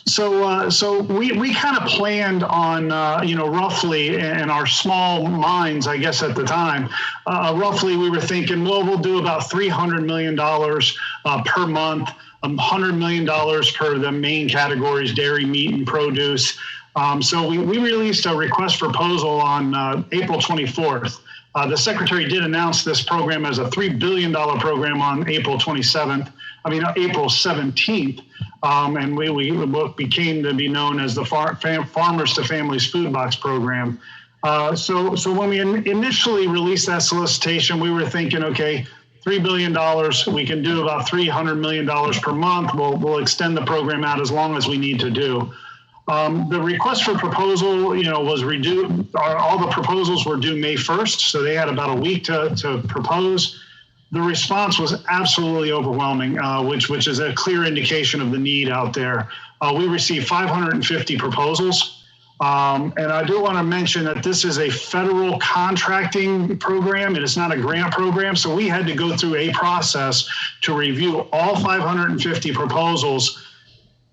So we kind of planned on, roughly in our small minds, I guess at the time, roughly we were thinking, well, we'll do about $300 million per month, $100 million per the main categories, dairy, meat, and produce. So we released a request for proposal on April 24th. The secretary did announce this program as a $3 billion program on April 17th. And we what became to be known as the Farmers to Families Food Box Program. So when we initially released that solicitation, we were thinking, okay, $3 billion, we can do about $300 million per month. We'll extend the program out as long as we need to do. The request for proposal, was reduced. All the proposals were due May 1st, so they had about a week to propose. The response was absolutely overwhelming, which is a clear indication of the need out there. We received 550 proposals. And I do want to mention that this is a federal contracting program. It is not a grant program. So we had to go through a process to review all 550 proposals.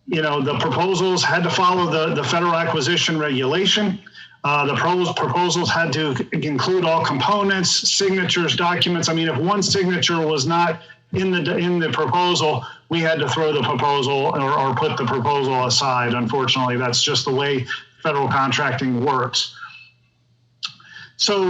The proposals had to follow the federal acquisition regulation. The proposals had to include all components, signatures, documents. I mean, if one signature was not in the proposal, we had to throw the proposal or put the proposal aside. Unfortunately, that's just the way federal contracting works. So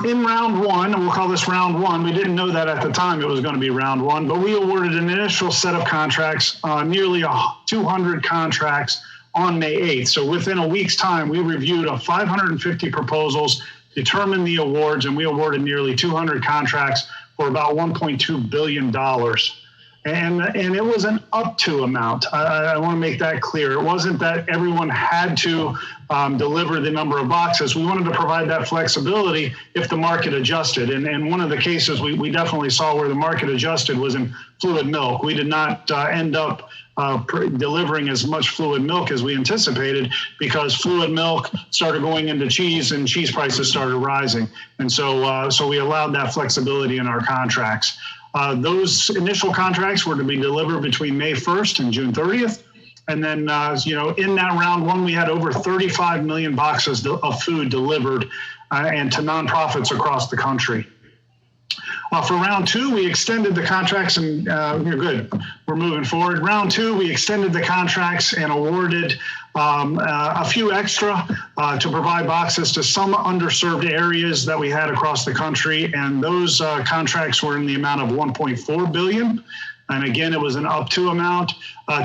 in round one, and we'll call this round one, we didn't know that at the time it was going to be round one, but we awarded an initial set of contracts, nearly 200 contracts on May 8th. So within a week's time, we reviewed 550 proposals, determined the awards, and we awarded nearly 200 contracts for about $1.2 billion. And it was an up to amount. I want to make that clear. It wasn't that everyone had to deliver the number of boxes. We wanted to provide that flexibility if the market adjusted. And one of the cases we definitely saw where the market adjusted was in fluid milk. We did not end up delivering as much fluid milk as we anticipated because fluid milk started going into cheese and cheese prices started rising. And so we allowed that flexibility in our contracts. Those initial contracts were to be delivered between May 1st and June 30th. And then, in that round one, we had over 35 million boxes of food delivered and to nonprofits across the country. For round two, we extended the contracts and you're good. We're moving forward. Round two, we extended the contracts and awarded a few extra to provide boxes to some underserved areas that we had across the country. And those contracts were in the amount of $1.4 billion. And again, it was an up to amount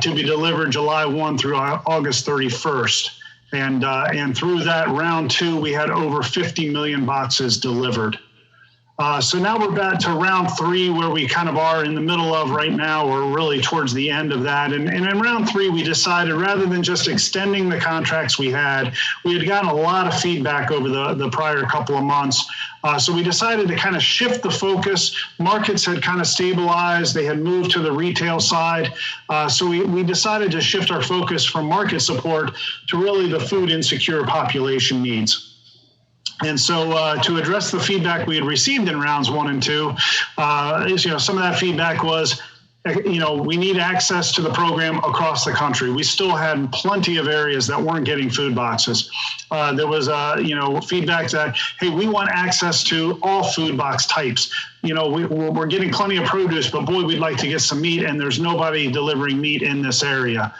to be delivered July 1 through August 31st. And through that round two, we had over 50 million boxes delivered. So now we're back to round 3, where we kind of are in the middle of right now, or really towards the end of that. And in round 3, we decided, rather than just extending the contracts we had gotten a lot of feedback over the prior couple of months. So we decided to kind of shift the focus. Markets had kind of stabilized. They had moved to the retail side. So we decided to shift our focus from market support to really the food insecure population needs. And so to address the feedback we had received in rounds 1 and 2, some of that feedback was, we need access to the program across the country. We still had plenty of areas that weren't getting food boxes. There was, feedback that, hey, we want access to all food box types. We're getting plenty of produce, but boy, we'd like to get some meat, and there's nobody delivering meat in this area.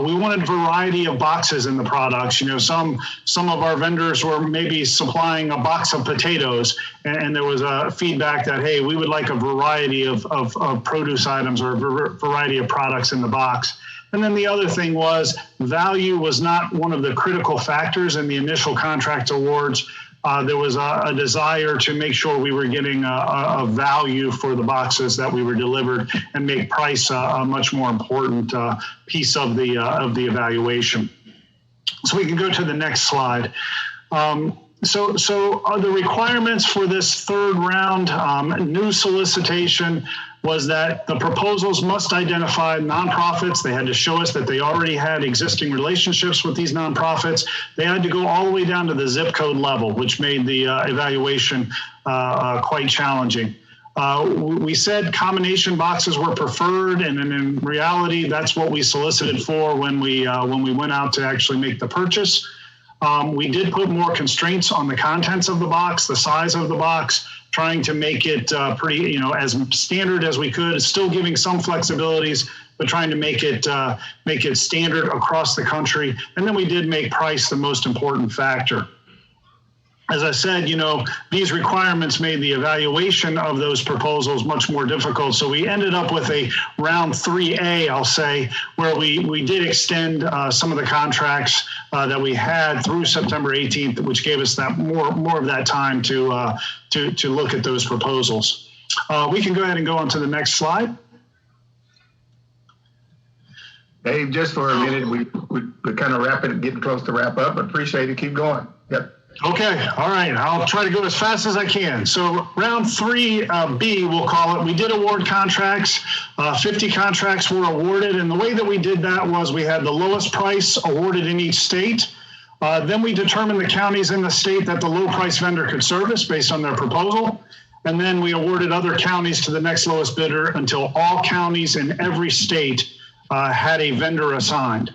We wanted variety of boxes in the products. Some of our vendors were maybe supplying a box of potatoes, and there was a feedback that, hey, we would like a variety of produce items or a variety of products in the box. And then the other thing was, value was not one of the critical factors in the initial contract awards. There was a desire to make sure we were getting a value for the boxes that we were delivered, and make price a much more important piece of the evaluation. So we can go to the next slide. So the requirements for this third round, new solicitation, was that the proposals must identify nonprofits. They had to show us that they already had existing relationships with these nonprofits. They had to go all the way down to the zip code level, which made the evaluation quite challenging. We said combination boxes were preferred, and in reality, that's what we solicited for when we went out to actually make the purchase. We did put more constraints on the contents of the box, the size of the box, trying to make it pretty, as standard as we could, still giving some flexibilities, but trying to make it standard across the country. And then we did make price the most important factor. As I said, these requirements made the evaluation of those proposals much more difficult. So we ended up with a round 3A, I'll say, where we did extend some of the contracts that we had through September 18th, which gave us that more of that time to look at those proposals. We can go ahead and go on to the next slide. Dave, just for a minute, we're kind of getting close to wrap up. Appreciate it. Keep going. Yep. Okay, all right. I'll try to go as fast as I can. So round 3B, we'll call it, we did award contracts. 50 contracts were awarded. And the way that we did that was we had the lowest price awarded in each state. Then we determined the counties in the state that the low price vendor could service based on their proposal. And then we awarded other counties to the next lowest bidder until all counties in every state had a vendor assigned.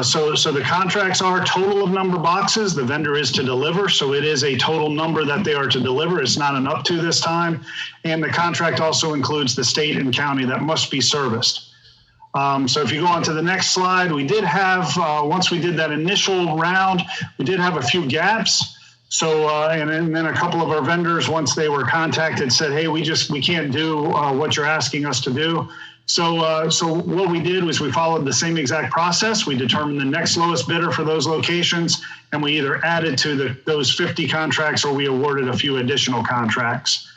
So the contracts are total of number boxes. The vendor is to deliver. So it is a total number that they are to deliver. It's not an up to this time. And the contract also includes the state and county that must be serviced. So if you go on to the next slide, we did have, once we did that initial round, we did have a few gaps. So, and then a couple of our vendors, once they were contacted, said, hey, we can't do what you're asking us to do. So what we did was we followed the same exact process. We determined the next lowest bidder for those locations, and we either added to those 50 contracts or we awarded a few additional contracts.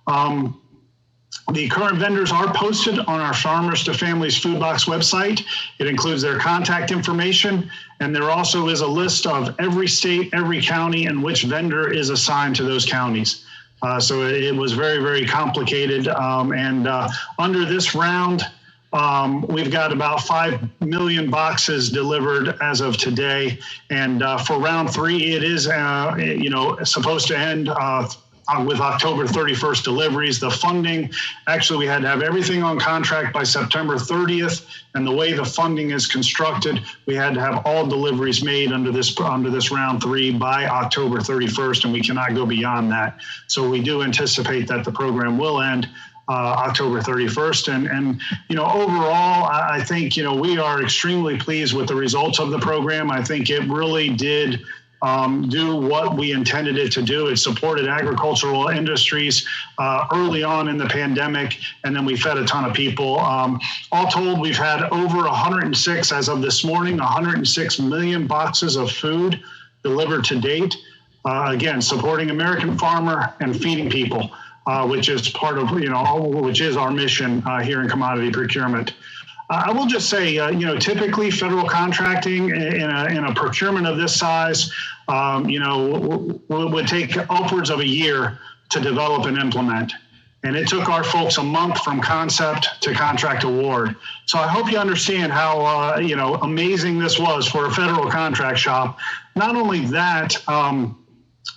The current vendors are posted on our Farmers to Families Food Box website. It includes their contact information, and there also is a list of every state, every county, and which vendor is assigned to those counties. So it was very, very complicated. And under this round, we've got about 5 million boxes delivered as of today. And for round 3, it is, supposed to end with October 31st deliveries. The funding, actually, we had to have everything on contract by September 30th. And the way the funding is constructed, we had to have all deliveries made under this round 3 by October 31st, and we cannot go beyond that. So we do anticipate that the program will end October 31st. And overall, I think, we are extremely pleased with the results of the program. I think it really did do what we intended it to do. It supported agricultural industries early on in the pandemic, and then we fed a ton of people. All told, we've had over 106, as of this morning, 106 million boxes of food delivered to date. again, supporting American farmer and feeding people, which is part of, which is our mission here in commodity procurement. I will just say, typically federal contracting in a procurement of this size, would take upwards of a year to develop and implement. And it took our folks a month from concept to contract award. So I hope you understand how, amazing this was for a federal contract shop. Not only that,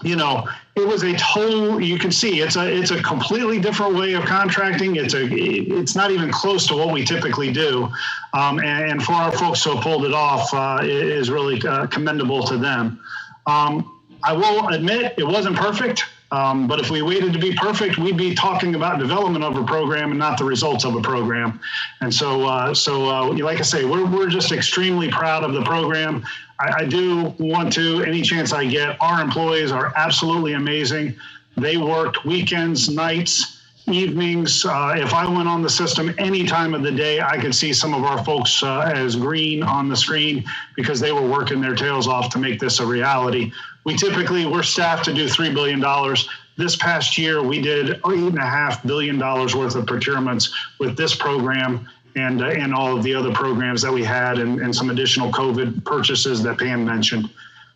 it was a total, you can see it's a completely different way of contracting. It's not even close to what we typically do. And for our folks to have pulled it off is really commendable to them. I will admit it wasn't perfect, but if we waited to be perfect, we'd be talking about development of a program and not the results of a program. And so like I say, we're just extremely proud of the program. I do want to, any chance I get, our employees are absolutely amazing. They worked weekends, nights, evenings. If I went on the system any time of the day, I could see some of our folks as green on the screen because they were working their tails off to make this a reality. We're staffed to do $3 billion. This past year, we did $8.5 billion worth of procurements with this program and all of the other programs that we had and some additional COVID purchases that Pam mentioned.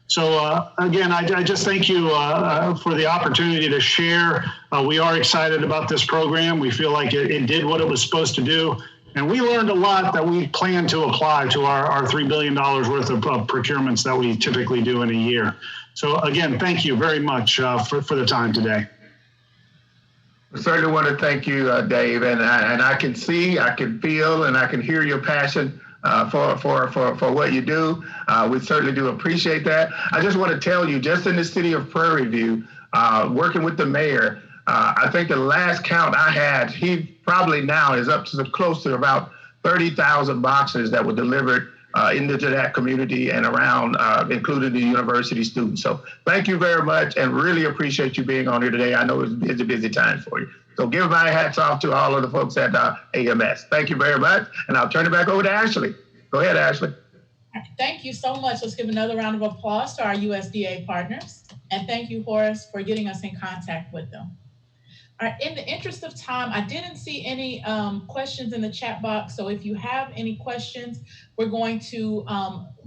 So again, I just thank you for the opportunity to share. We are excited about this program. We feel like it did what it was supposed to do. And we learned a lot that we plan to apply to our $3 billion worth of procurements that we typically do in a year. So again, thank you very much for the time today. I certainly want to thank you, Dave, and I can see, I can feel, and I can hear your passion for what you do. We certainly do appreciate that. I just want to tell you, just in the city of Prairie View, working with the mayor, I think the last count I had, he probably now is up to close to about 30,000 boxes that were delivered into that community and around, including the university students. So thank you very much and really appreciate you being on here today. I know it's a busy time for you. So give my hats off to all of the folks at AMS. Thank you very much. And I'll turn it back over to Ashley. Go ahead, Ashley. Thank you so much. Let's give another round of applause to our USDA partners. And thank you, Horace, for getting us in contact with them. All right, in the interest of time, I didn't see any questions in the chat box. So if you have any questions, we're going to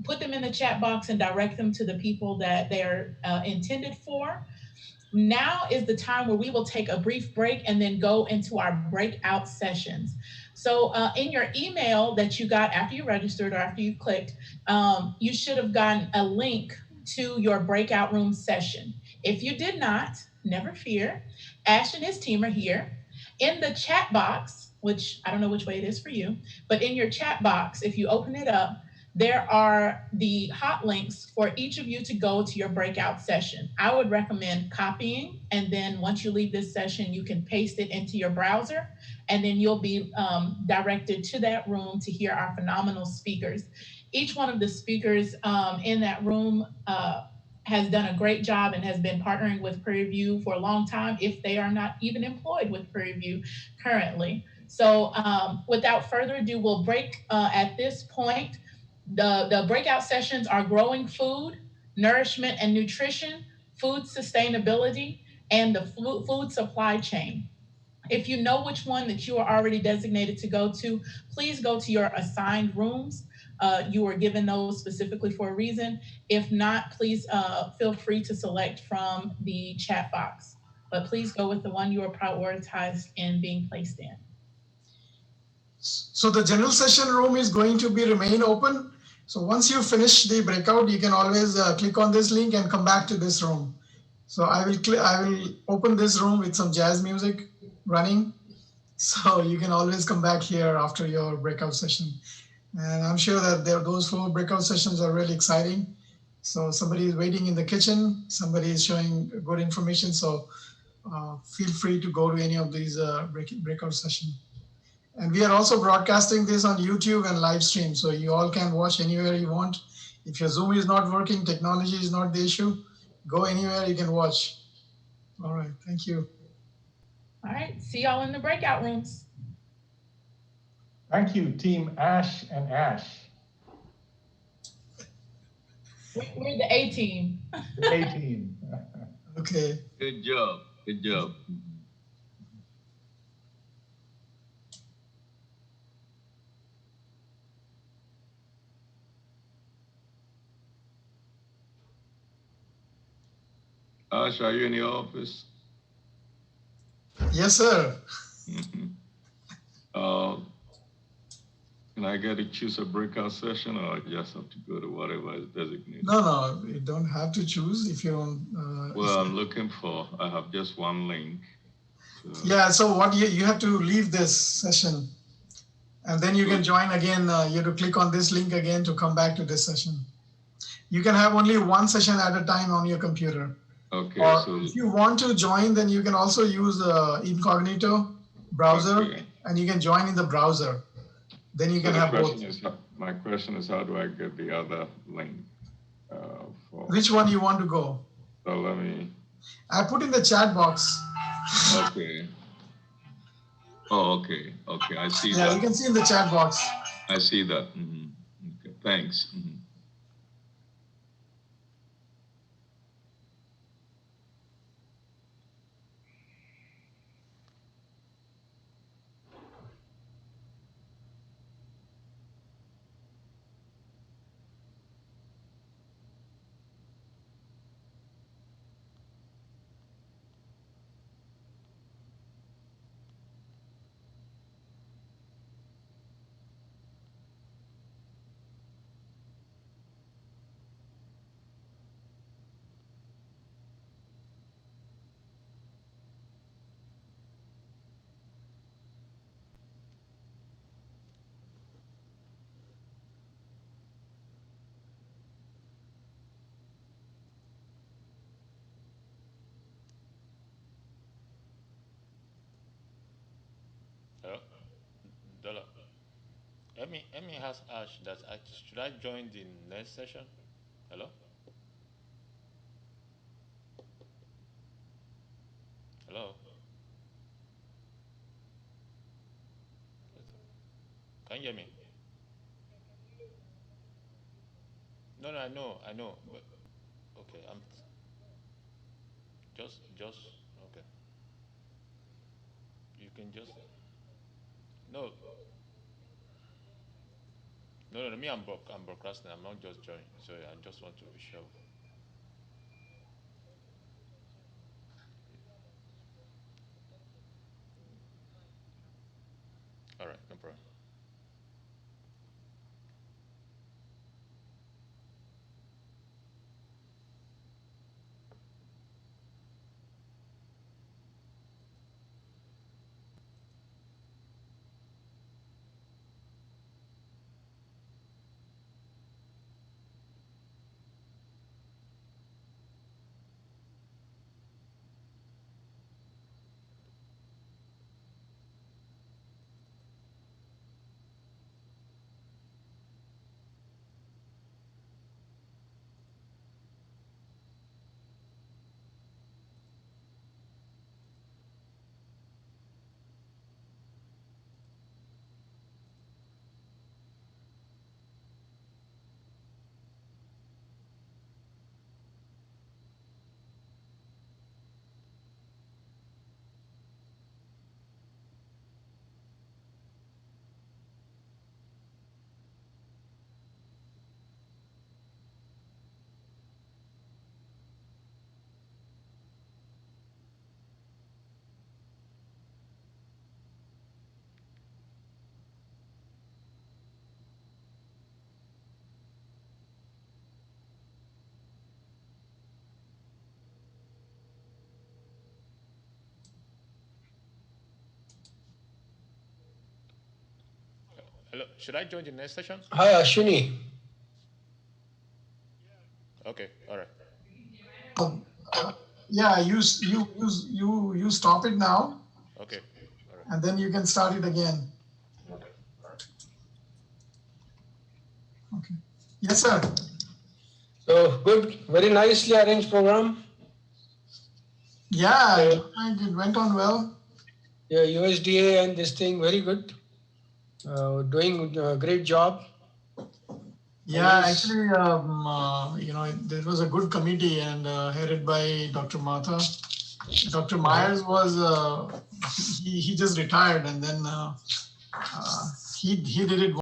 put them in the chat box and direct them to the people that they're intended for. Now is the time where we will take a brief break and then go into our breakout sessions. So in your email that you got after you registered or after you clicked, you should have gotten a link to your breakout room session. If you did not, never fear. Ash and his team are here. In the chat box, which I don't know which way it is for you, but in your chat box, if you open it up, there are the hot links for each of you to go to your breakout session. I would recommend copying, and then once you leave this session, you can paste it into your browser, and then you'll be directed to that room to hear our phenomenal speakers. Each one of the speakers in that room has done a great job and has been partnering with Prairie View for a long time, if they are not even employed with Prairie View currently. So without further ado, we'll break at this point. The breakout sessions are growing food, nourishment and nutrition, food sustainability, and the food supply chain. If you know which one that you are already designated to go to, please go to your assigned rooms. You were given those specifically for a reason. If not, please feel free to select from the chat box, but please go with the one you are prioritized in being placed in. So the general session room is going to remain open. So once you finish the breakout, you can always click on this link and come back to this room. So I will open this room with some jazz music running. So you can always come back here after your breakout session. And I'm sure that those 4 breakout sessions are really exciting. So somebody is waiting in the kitchen, somebody is showing good information. So feel free to go to any of these breakout sessions. And we are also broadcasting this on YouTube and live stream. So you all can watch anywhere you want. If your Zoom is not working, technology is not the issue, go anywhere you can watch. All right, thank you. All right, see y'all in the breakout rooms. Thank you, Team Ash and Ash. We're the A team. The A team. Okay. Good job. Good job. Ash, are you in the office? Yes, sir. Can I get to choose a breakout session, or I just have to go to whatever is designated? No, you don't have to choose if you don't. Well, I'm looking for, I have just one link. So. Yeah, so what you have to leave this session, and then you can join again. You have to click on this link again to come back to this session. You can have only one session at a time on your computer. Okay. Or so if you want to join, then you can also use incognito browser, okay. and you can join in the browser. Then you can have both. My question is, how do I get the other link? Which one you want to go? So let me. I put in the chat box. Okay. Oh, okay. Okay, I see that. Yeah, you can see in the chat box. I see that. Mm-hmm. Okay, thanks. Mm-hmm. Hello? Dollar. Let me ask Ash that should I join the next session? Hello? Hello? Can you hear me? No, I know, but okay, I'm just okay. You can just no, me, I'm broadcasting. I'm not just joining, so I just want to be sure. All right, no problem. Hello, should I join the next session? Hi, Ashwini. Okay, all right. Yeah, you stop it now. Okay, all right. And then you can start it again. Okay. Yes, sir. So good, very nicely arranged program. Yeah, it went on well. Yeah, USDA and this thing, very good. Doing a great job. Yeah, actually, there was a good committee and headed by Dr. Martha. Dr. Myers was, he just retired, and then he did it